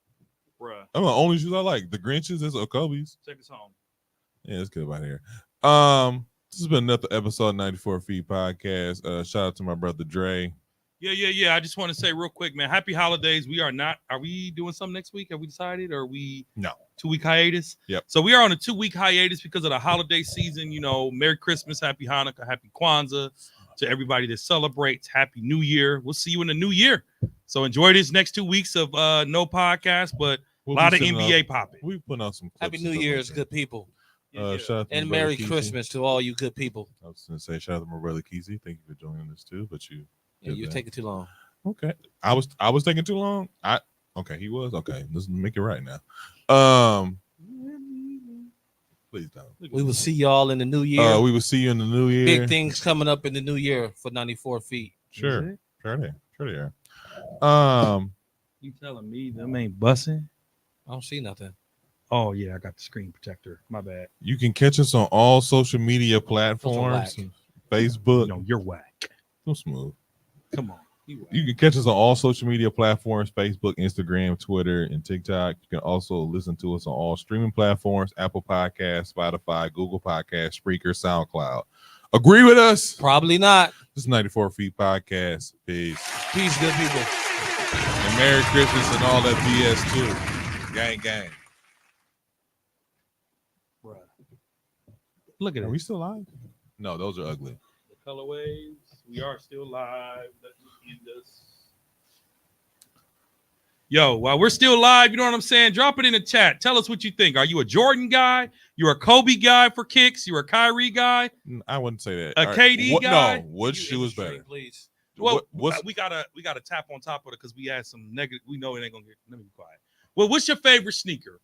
Bruh,
I'm the only shoes I like. The Grinches. That's Kobe's.
take us home.
Yeah, let's get about here. This has been another episode of 94 Feet Podcast. Shout out to my brother Dre.
Yeah. I just want to say real quick, man. Happy holidays. Are we doing something next week? Have we decided? Or are we
No.
2-week hiatus?
Yep.
So we are on a 2-week hiatus because of the holiday season. You know, Merry Christmas, Happy Hanukkah, Happy Kwanzaa to everybody that celebrates. Happy New Year. We'll see you in the new year. So enjoy this next 2 weeks of no podcast, but a lot of NBA popping.
We put out some.
Happy
clips
New
and stuff
Year's,
like
good people,
that. Shout out to
and
my brother
Merry
Kesey.
Christmas to all you good people.
I was gonna say shout out to my brother Kesey. Thank you for joining us too. But you,
Yeah, you're taking too long.
okay. I was taking too long. He was okay. Let's make it right now. Please don't.
We will see y'all in the new year.
We will see you in the new year.
Big things coming up in the new year for 94 Feet.
Sure they are.
You telling me them ain't bussing?
I don't see nothing.
Oh yeah, I got the screen protector. My bad.
You can catch us on all social media platforms.
whack.
Facebook.
No, you're whack.
So smooth.
Come on.
You can catch us on all social media platforms: Facebook, Instagram, Twitter, and TikTok. You can also listen to us on all streaming platforms: Apple Podcasts, Spotify, Google Podcasts, Spreaker, SoundCloud. Agree with us?
Probably not.
This is 94 Feet Podcast. Peace.
Peace, good people.
And Merry Christmas and all that BS too. Gang, gang.
Bruh. Look at
Are
it.
we still live? No, those are ugly.
The colorways. We are still live. Let me end this. Yo, while we're still live, you know what I'm saying? Drop it in the chat. Tell us what you think. Are you a Jordan guy? You're a Kobe guy for kicks? You're a Kyrie guy?
I wouldn't say that.
A
All
KD guy?
No, what
You
shoe is
illustrate,
better?
please.
Well,
what's
we gotta tap on top of it because we had some negative. We know it ain't gonna get. Let me be quiet. Well, what's your favorite sneaker,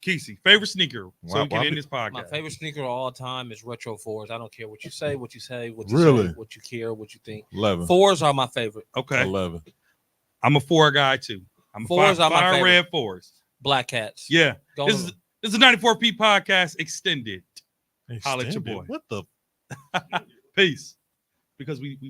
Kesey? Favorite sneaker? So
Why-
we can
why
end
be-
this podcast.
My favorite sneaker of all time is Retro 4s. I don't care what you say, what you say,
Really?
what you care, what you think.
11.
4s are my favorite.
Okay,
11.
I'm a 4 guy too. I'm a
Fours are my
fire
favorite.
red 4s.
Black Cats.
Yeah,
Go
this
on.
is this is 94P podcast extended. Holla at your
Extended?
boy.
What the?
Peace. Because we were